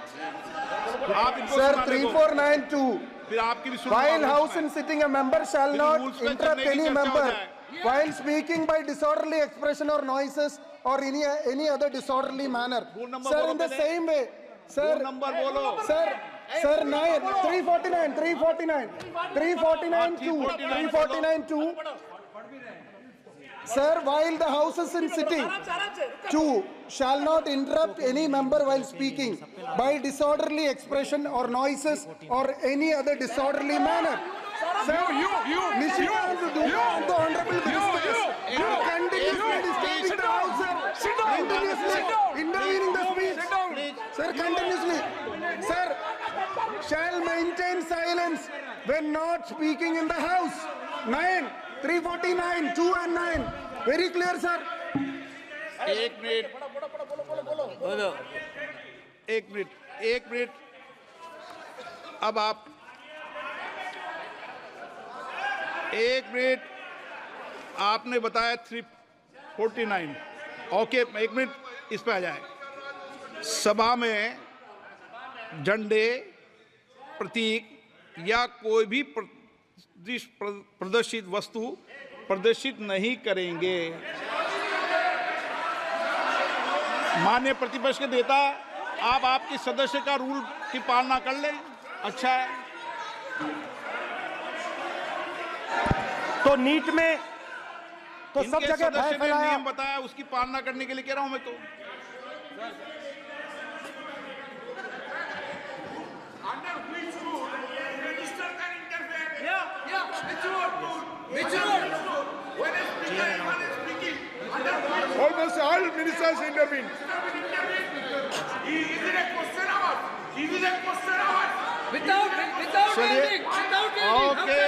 S1: आप इनको।
S12: सर 3492,
S1: फिर आपकी भी सुनो।
S12: while house in sitting a member shall not interrupt any member while speaking by disorderly expression or noises or any other disorderly manner. Sir, in the same way, sir,
S1: number bolo.
S12: Sir 349 2. Sir, while the house is in sitting, 2 shall not interrupt any member while speaking by disorderly expression or noises or any other disorderly manner. Sir, the honorable ministers, you continuously disturbing the house, sir. Continuously intervening the speech. Sir, continuously. Sir, shall
S13: not speaking in the house. 9, 349, 2 and 9. Very clear, sir.
S1: एक minute. अब आप 1 minute, आपने बताया 349। Okay, 1 minute इस पे आ जाए। सभा में झंडे, प्रतीक या कोई भी प्रदर्शित वस्तु प्रदर्शित नहीं करेंगे। माननीय प्रतिपक्ष के नेता, आप आपके सदस्य का रूल की पालना कर लें, अच्छा है।
S2: तो नीट में तो सब
S1: इनके
S2: जगह भय
S1: सदस्य ने
S2: फैलाया।
S1: नियम बताया, उसकी पालना करने के लिए कह रहा हूं मैं तो।
S7: Almost all ministers intervene.
S1: Okay,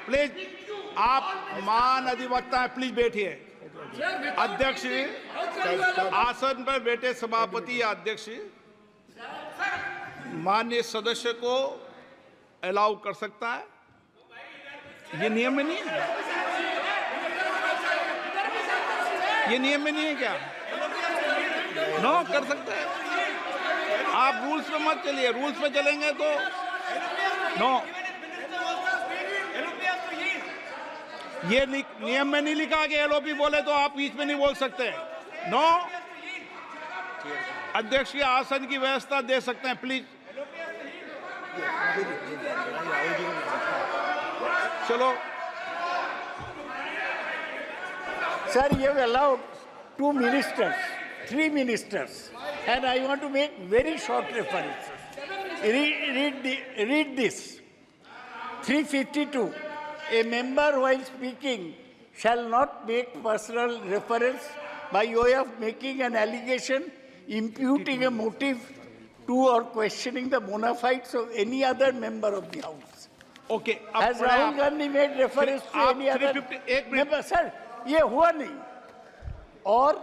S1: please आप मान अधिवक्ता हैं, प्लीज बैठिए। अध्यक्ष, आसन पर बैठे सभापति या अध्यक्ष माननीय सदस्य को अलाउ कर सकता है, ये नियम में नहीं है। ये नियम में नहीं है क्या? नो, कर सकते हैं आप। रूल्स पे मत चलिए, रूल्स पे चलेंगे तो नो। ये नियम में नहीं लिखा कि एलओपी बोले तो आप बीच में नहीं बोल सकते। नो, अध्यक्ष के आसन की व्यवस्था दे सकते हैं, प्लीज। चलो
S14: Sir, you have allowed 2 ministers, 3 ministers, and I want to make very short references. Read this. 352. A member while speaking shall not make personal reference by way of making an allegation, imputing a motive to or questioning the bona fides of any other member of the House.
S1: Okay.
S14: Has Rahul Gandhi made reference to any other member? Sir, ये हुआ नहीं। और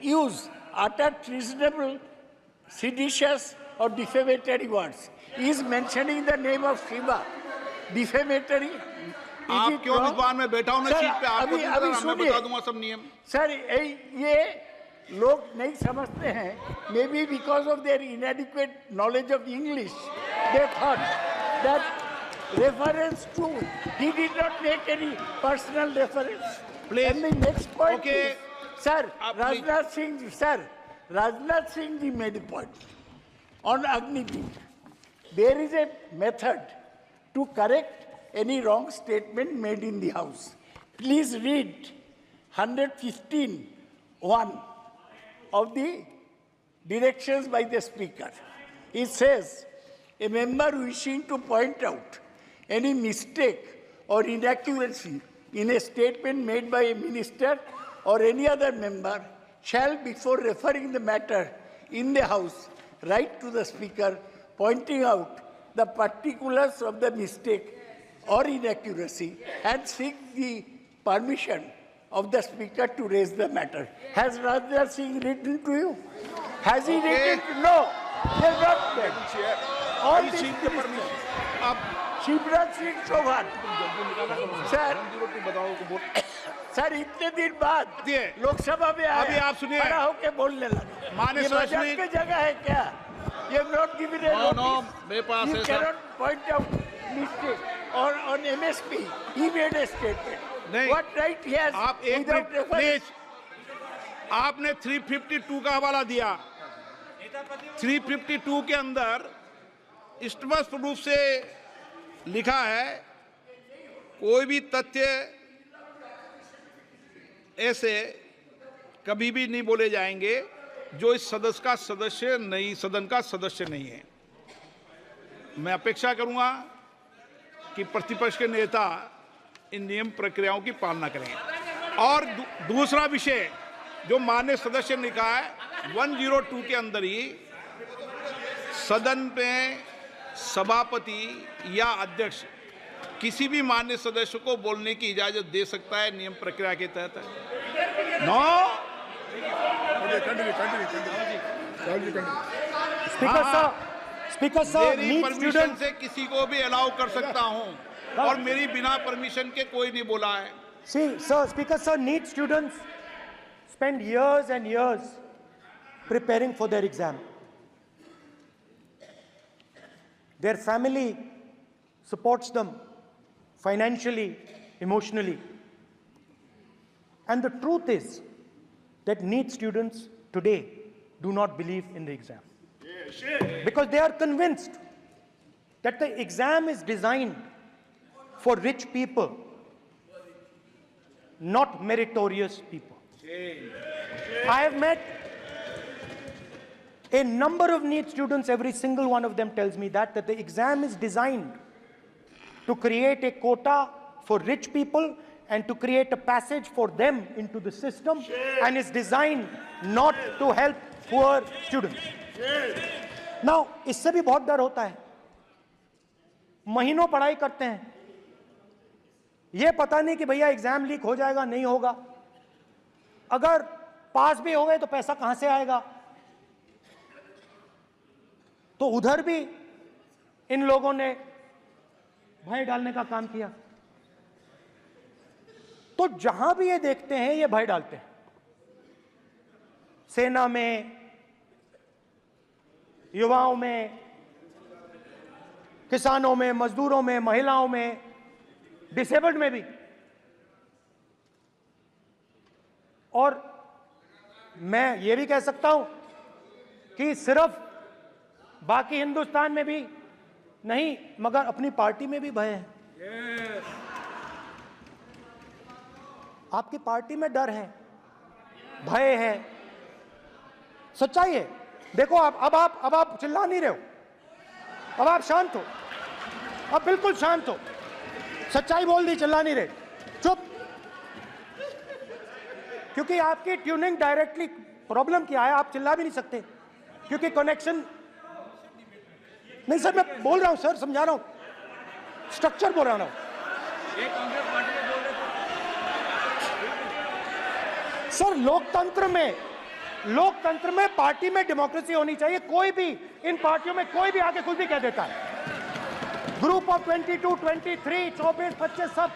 S14: use utter treasonable, seditious or defamatory words. He is mentioning the name of Shiva. Defamatory.
S1: आप क्यों विद्वान में बैठा हूं ना सीट पे? आपको मैं बता दूंगा सब नियम।
S14: सर, ये लोग नहीं समझते हैं। May be because of their inadequate knowledge of English, they thought that reference to, he did not make any personal reference.
S1: Please.
S14: And the next point,
S1: Okay.
S14: is, sir, Rajnath Singh ji made a point on Agniveer. There is a method to correct any wrong statement made in the House. Please read 115(1) of the directions by the Speaker. It says, a member wishing to point out any mistake or inaccuracy in a statement made by a minister or any other member shall, before referring the matter in the House, write to the Speaker pointing out the particulars of the mistake or inaccuracy and seek the permission of the Speaker to raise the matter. Has Rajnath Singh written to you? Has he written? No. He has not written. All
S1: I seek the permission.
S14: Shivraj Singh Chouhan sir इतने दिन बाद लोकसभा में
S1: अभी आप सुनिए,
S14: खड़ा होके बोलने लगे।
S1: माननीय
S14: मजाक की जगह है क्या? ये नॉट गिवन ए नोटिस,
S1: मेरे पास
S14: यू
S1: है
S14: कैनॉट पॉइंट आउट मिस्टेक और on MSP he made a statement.
S1: नहीं,
S14: व्हाट राइट ही हैज?
S1: आप एक मिनट प्लीज। आपने 352 का हवाला दिया। 352 के अंदर स्पष्ट रूप से लिखा है, कोई भी तथ्य ऐसे कभी भी नहीं बोले जाएंगे जो इस सदन का सदस्य नहीं है। मैं अपेक्षा करूंगा कि प्रतिपक्ष के नेता इन नियम प्रक्रियाओं की पालना करें। और दूसरा विषय जो माननीय सदस्य ने कहा है, 102 के अंदर ही सदन में सभापति या अध्यक्ष किसी भी मान्य सदस्य को बोलने की इजाजत दे सकता है, नियम प्रक्रिया के तहत है। नो
S2: स्पीकर सर,
S1: मेरी परमिशन से किसी को भी अलाउ कर सकता हूं और मेरी बिना परमिशन के कोई नहीं बोला है।
S2: See, sir, Speaker sir, NEET students spend years and years preparing for their exam. Their family supports them financially, emotionally. And the truth is that NEET students today do not believe in the exam. Because they are convinced that the exam is designed for rich people, not meritorious people. I have met a number of NEET students, every single one of them tells me that the exam is designed to create a quota for rich people and to create a passage for them into the system, and is designed not to help poor students. Now, इससे भी बहुत डर होता है। महीनों पढ़ाई करते हैं, ये पता नहीं कि भैया एग्जाम लीक हो जाएगा नहीं होगा, अगर पास भी हो गए तो पैसा कहां से आएगा। तो उधर भी इन लोगों ने भय डालने का काम किया। तो जहां भी ये देखते हैं ये भय डालते हैं। सेना में, युवाओं में, किसानों में, मजदूरों में, महिलाओं में, डिसेबल्ड में भी। और मैं ये भी कह सकता हूं कि सिर्फ बाकी हिंदुस्तान में भी नहीं, मगर अपनी पार्टी में भी भय है। आपकी पार्टी में डर है, भय है, सच्चाई है। देखो अब आप चिल्ला नहीं रहे हो, अब आप शांत हो, अब बिल्कुल शांत हो। सच्चाई बोल दी, चिल्ला नहीं रहे, चुप। क्योंकि आपकी ट्यूनिंग डायरेक्टली, प्रॉब्लम क्या है, आप चिल्ला भी नहीं सकते क्योंकि कनेक्शन नहीं। सर मैं बोल रहा हूं सर, समझा रहा हूं, स्ट्रक्चर बोल रहा हूं। सर लोकतंत्र में पार्टी में डेमोक्रेसी होनी चाहिए। कोई भी इन पार्टियों में कोई भी आके कुछ भी कह देता है। ग्रुप ऑफ 22, 23, 24, 25 सब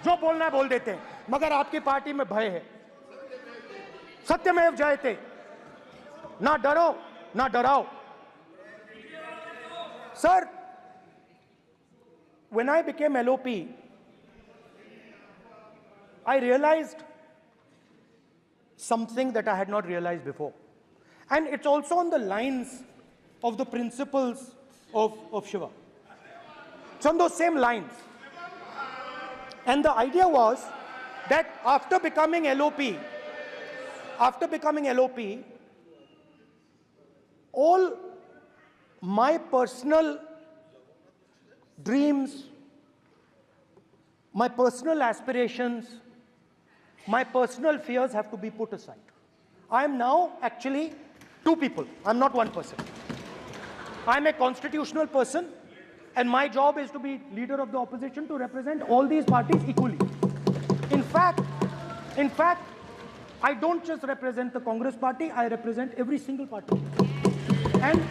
S2: जो बोलना है बोल देते हैं, मगर आपकी पार्टी में भय है। सत्यमेव जयते, ना डरो ना डराओ। Sir, when I became LOP, I realized something that I had not realized before. And it's also on the lines of the principles of Shiva. It's on those same lines. And the idea was that after becoming LOP, all my personal dreams, my personal aspirations, my personal fears have to be put aside. I am now actually two people. I'm not one person. I'm a constitutional person, and my job is to be leader of the opposition, to represent all these parties equally. In fact, I don't just represent the Congress party, I represent every single party.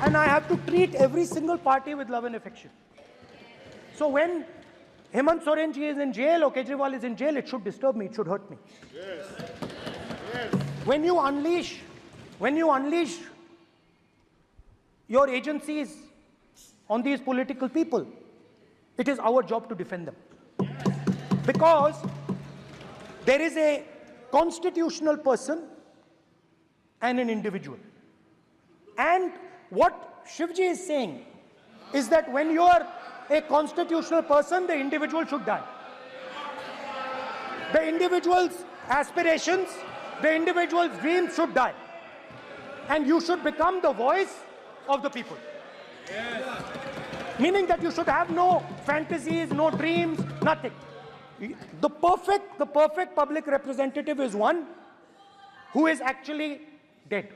S2: And I have to treat every single party with love and affection. So when Hemant Soren ji is in jail or Kejriwal is in jail, it should disturb me, it should hurt me. Yes. When you unleash your agencies on these political people, it is our job to defend them. Because there is a constitutional person and an individual. And what Shivji is saying is that when you are a constitutional person, the individual should die. The individual's aspirations, the individual's dreams should die. And you should become the voice of the people. Yes. Meaning that you should have no fantasies, no dreams, nothing. The perfect public representative is one who is actually dead.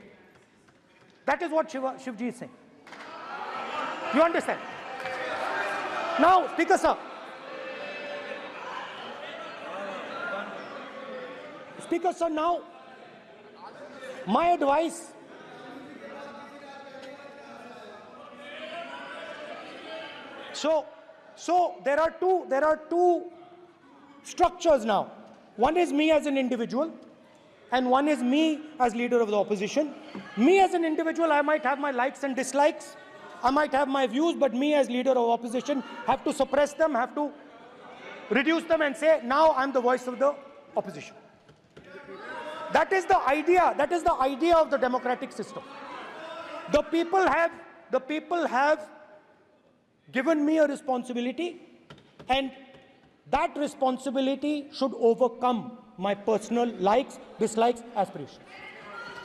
S2: That is what Shivji is saying. You understand? Now, Speaker sir. Speaker sir, now, my advice. So there are two structures now. One is me as an individual, and one is me as leader of the opposition. Me as an individual, I might have my likes and dislikes. I might have my views, but me as leader of opposition have to suppress them, have to reduce them and say, now I'm the voice of the opposition. That is the idea. That is the idea of the democratic system. The people have given me a responsibility, and that responsibility should overcome my personal likes, dislikes, aspirations.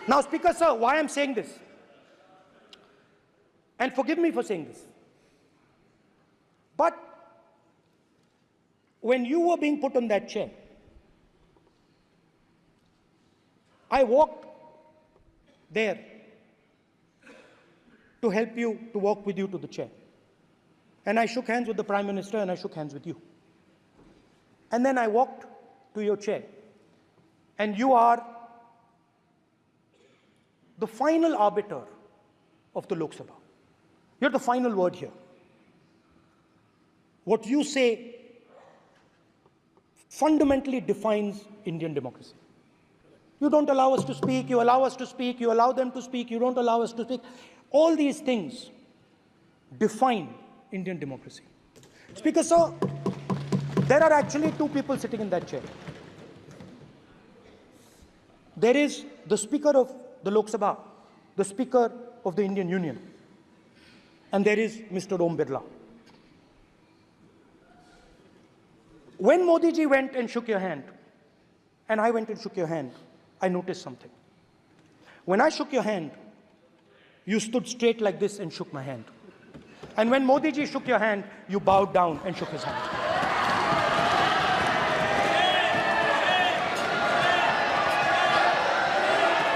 S2: Now, Speaker sir, why I'm saying this, and forgive me for saying this, but when you were being put on that chair, I walked there to help you, to walk with you to the chair. And I shook hands with the Prime Minister, and I shook hands with you. And then I walked to your chair. And you are the final arbiter of the Lok Sabha. You're the final word here. What you say fundamentally defines Indian democracy. You don't allow us to speak, you allow us to speak, you allow them to speak, you don't allow us to speak. All these things define Indian democracy. Speaker sir, there are actually two people sitting in that chair. There is the Speaker of the Lok Sabha, the Speaker of the Indian Union, and there is Mr. Om Birla. When Modi ji went and shook your hand, and I went and shook your hand, I noticed something. When I shook your hand, you stood straight like this and shook my hand. And when Modi ji shook your hand, you bowed down and shook his hand.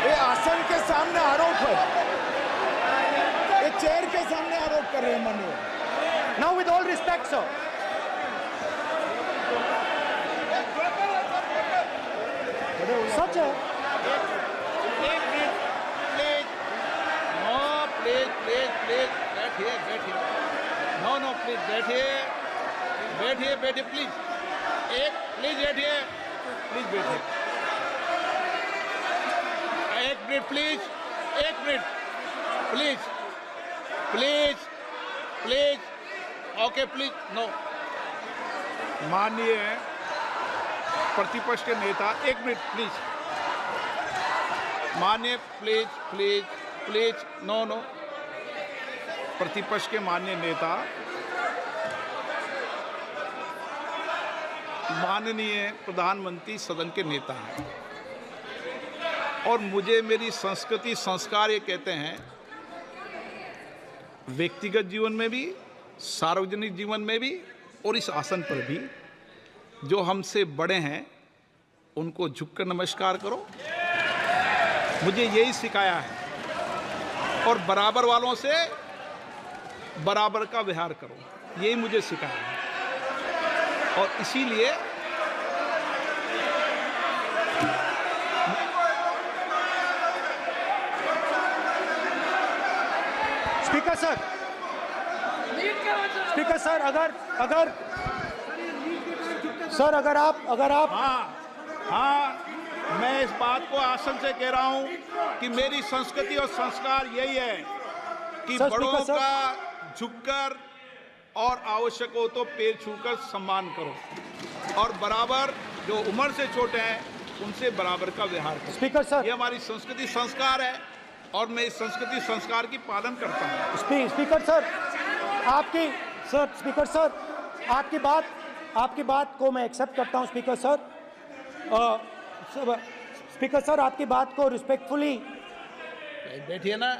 S13: ये आसन के सामने आरोप है, ये chair के सामने आरोप कर रहे हैं माननीय।
S2: Now, with all respect, sir. Such a
S1: बैठिए, प्लीज। प्लीज बैठिए, प्लीज बैठिए। एक मिनट प्लीज, एक minute please. Okay please, no. माननीय प्रतिपक्ष के नेता, एक मिनट प्लीज। माननीय प्लीज, नो। प्रतिपक्ष के माननीय नेता, माननीय प्रधानमंत्री सदन के नेता हैं, और मुझे मेरी संस्कृति संस्कार ये कहते हैं, व्यक्तिगत जीवन में भी, सार्वजनिक जीवन में भी, और इस आसन पर भी, जो हमसे बड़े हैं उनको झुककर नमस्कार करो। मुझे यही सिखाया है, और बराबर वालों से बराबर का व्यवहार करो, यही मुझे सिखाया है। और इसीलिए
S2: स्पीकर सर, अगर आप
S1: हाँ, मैं इस बात को आसन से कह रहा हूं कि मेरी संस्कृति और संस्कार यही है कि बड़ों का झुककर और आवश्यक हो तो पैर छूकर सम्मान करो, और बराबर जो उम्र से छोटे हैं उनसे बराबर का व्यवहार करो।
S2: स्पीकर सर,
S1: ये हमारी संस्कृति संस्कार है, और मैं इस संस्कृति संस्कार की पालन करता हूँ।
S2: स्पीकर सर, आपकी बात को मैं एक्सेप्ट करता हूँ। स्पीकर सर, आपकी बात को रिस्पेक्टफुली
S1: बैठिए ना।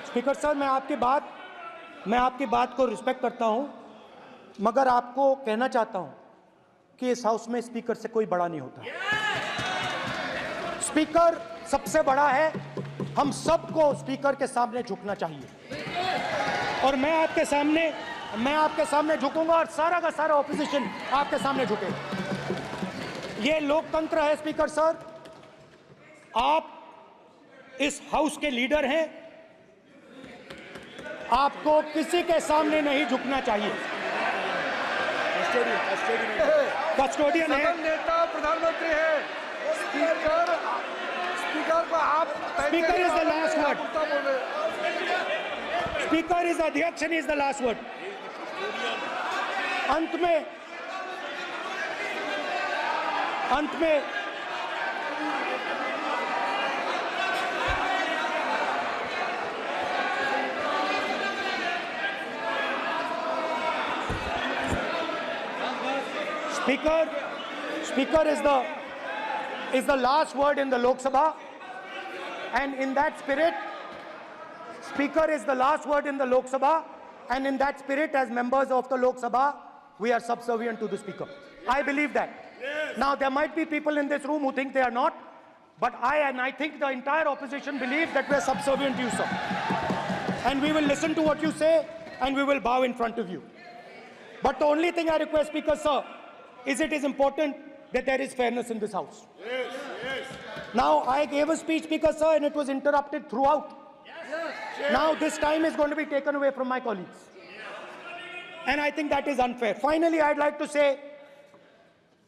S2: स्पीकर सर, मैं आपकी बात को रिस्पेक्ट करता हूं, मगर आपको कहना चाहता हूं कि इस हाउस में स्पीकर से कोई बड़ा नहीं होता। स्पीकर सबसे बड़ा है, हम सबको स्पीकर के सामने झुकना चाहिए। और मैं आपके सामने झुकूंगा और सारा का सारा ऑपोजिशन आपके सामने झुकेगा। ये लोकतंत्र है स्पीकर सर। आप इस हाउस के लीडर हैं, आपको किसी के सामने नहीं झुकना चाहिए। कस्टोडियन है,
S10: नेता प्रधानमंत्री है, स्पीकर को आप
S2: speaker is the last word, speaker is अध्यक्ष and is the last word. अंत में Speaker is the last word in the Lok Sabha, and in that spirit, Speaker is the last word in the Lok Sabha, and in that spirit, as members of the Lok Sabha, we are subservient to the Speaker. I believe that. Yes. Now, there might be people in this room who think they are not, but I think the entire opposition believes that we are subservient to you, sir. And we will listen to what you say, and we will bow in front of you. But the only thing I request, Speaker, sir, is it is important that there is fairness in this house. Yes, yes. Now, I gave a speech, Speaker, sir, and it was interrupted throughout. Yes. Now, this time is going to be taken away from my colleagues. And I think that is unfair. Finally, I'd like to say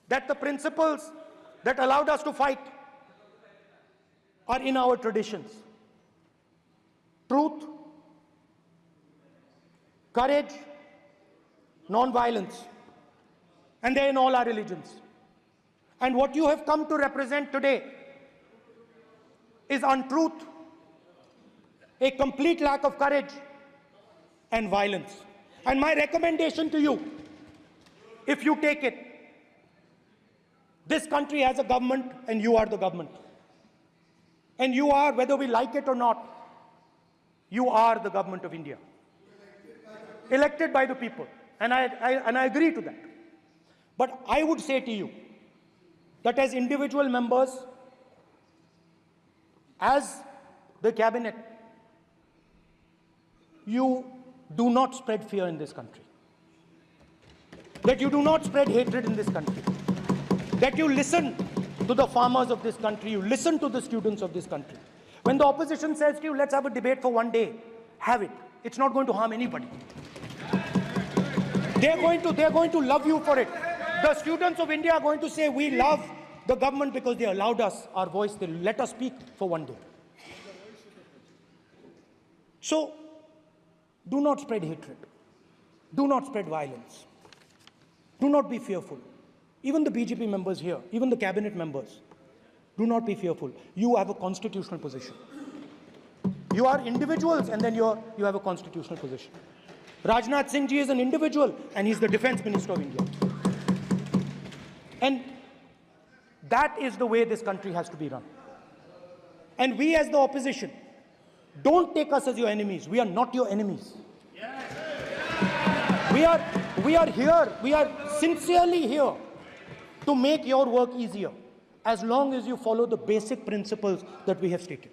S2: that the principles that allowed us to fight are in our traditions. Truth, courage, non-violence. And they're in all our religions. And what you have come to represent today is untruth, a complete lack of courage, and violence. And my recommendation to you, if you take it, this country has a government and you are the government. And you are, whether we like it or not, you are the government of India. Elected by the people. And I agree to that. But I would say to you that as individual members, as the cabinet, you do not spread fear in this country. That you do not spread hatred in this country. That you listen to the farmers of this country, you listen to the students of this country. When the opposition says to you, let's have a debate for one day, have it. It's not going to harm anybody. They're going to love you for it. The students of India are going to say, we love the government because they allowed us our voice, they let us speak for one day. So, do not spread hatred. Do not spread violence. Do not be fearful. Even the BJP members here, even the cabinet members, do not be fearful. You have a constitutional position. You are individuals and then you have a constitutional position. Rajnath Singh ji is an individual and he's the Defense Minister of India. And that is the way this country has to be run. And we as the opposition, don't take us as your enemies. We are not your enemies. We are here, we are sincerely here to make your work easier, as long as you follow the basic principles that we have stated.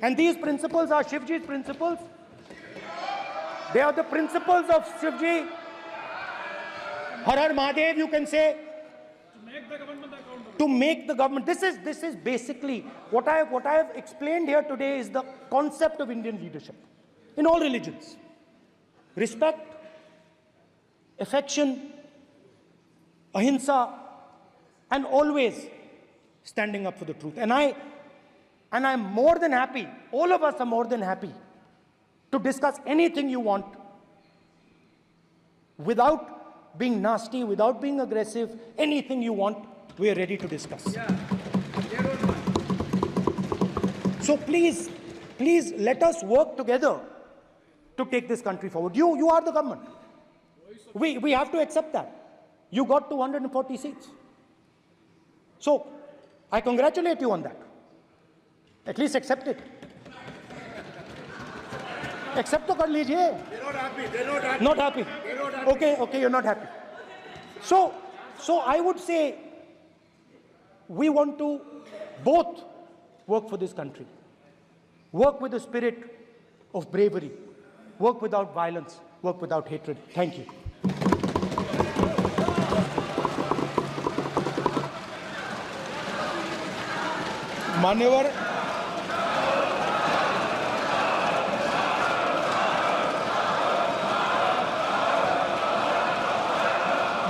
S2: And these principles are Shivji's principles. They are the principles of Shivji. Har Har Mahadev, you can say. To make the government. This is basically what I have explained here today is the concept of Indian leadership in all religions. Respect, affection, ahimsa, and always standing up for the truth. And I'm more than happy, all of us are more than happy to discuss anything you want without being nasty, without being aggressive, anything you want, we are ready to discuss. So please let us work together to take this country forward. You are the government. We have to accept that. You got 240 seats. So I congratulate you on that. At least accept it. Accept to kar lijiye. They're not happy. They're not happy. Not happy. They're not happy. Okay, you're not happy. So I would say we want to both work for this country. Work with the spirit of bravery. work without violence, work without hatred. Thank you.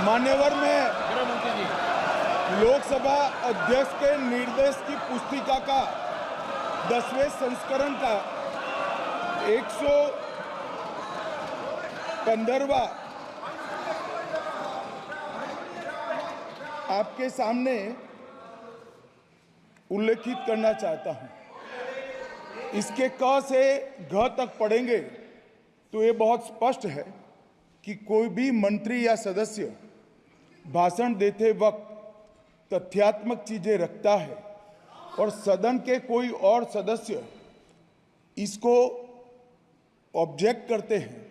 S13: मान्यवर में लोकसभा अध्यक्ष के निर्देश की पुस्तिका का 10वें संस्करण का 115वां आपके सामने उल्लेखित करना चाहता हूं। इसके क से घ तक पढ़ेंगे तो ये बहुत स्पष्ट है कि कोई भी मंत्री या सदस्य भाषण देते वक्त तथ्यात्मक चीजें रखता है और सदन के कोई और सदस्य इसको ऑब्जेक्ट करते हैं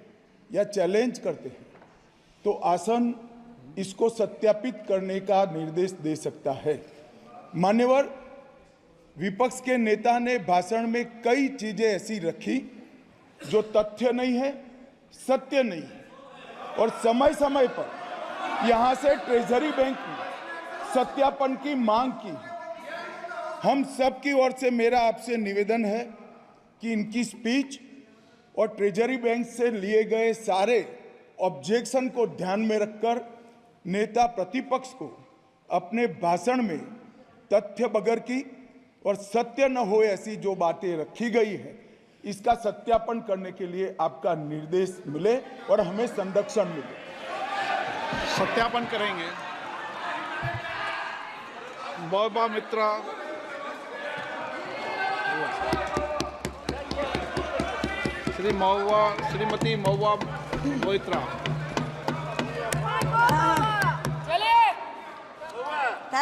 S13: या चैलेंज करते हैं तो आसन इसको सत्यापित करने का निर्देश दे सकता है। मान्यवर, विपक्ष के नेता ने भाषण में कई चीजें ऐसी रखी जो तथ्य नहीं है, सत्य नहीं है और समय समय पर यहां से ट्रेजरी बैंक में सत्यापन की मांग की। हम सब की ओर से मेरा आपसे निवेदन है कि इनकी स्पीच और ट्रेजरी बैंक से लिए गए सारे ऑब्जेक्शन को ध्यान में रखकर नेता प्रतिपक्ष को अपने भाषण में तथ्य बगैर की और सत्य न हो ऐसी जो बातें रखी गई है इसका सत्यापन करने के लिए आपका निर्देश मिले और हमें संरक्षण मिले।
S1: सत्यापन करेंगे। महुआ मित्रा, श्रीमती महुआ मोइत्रा।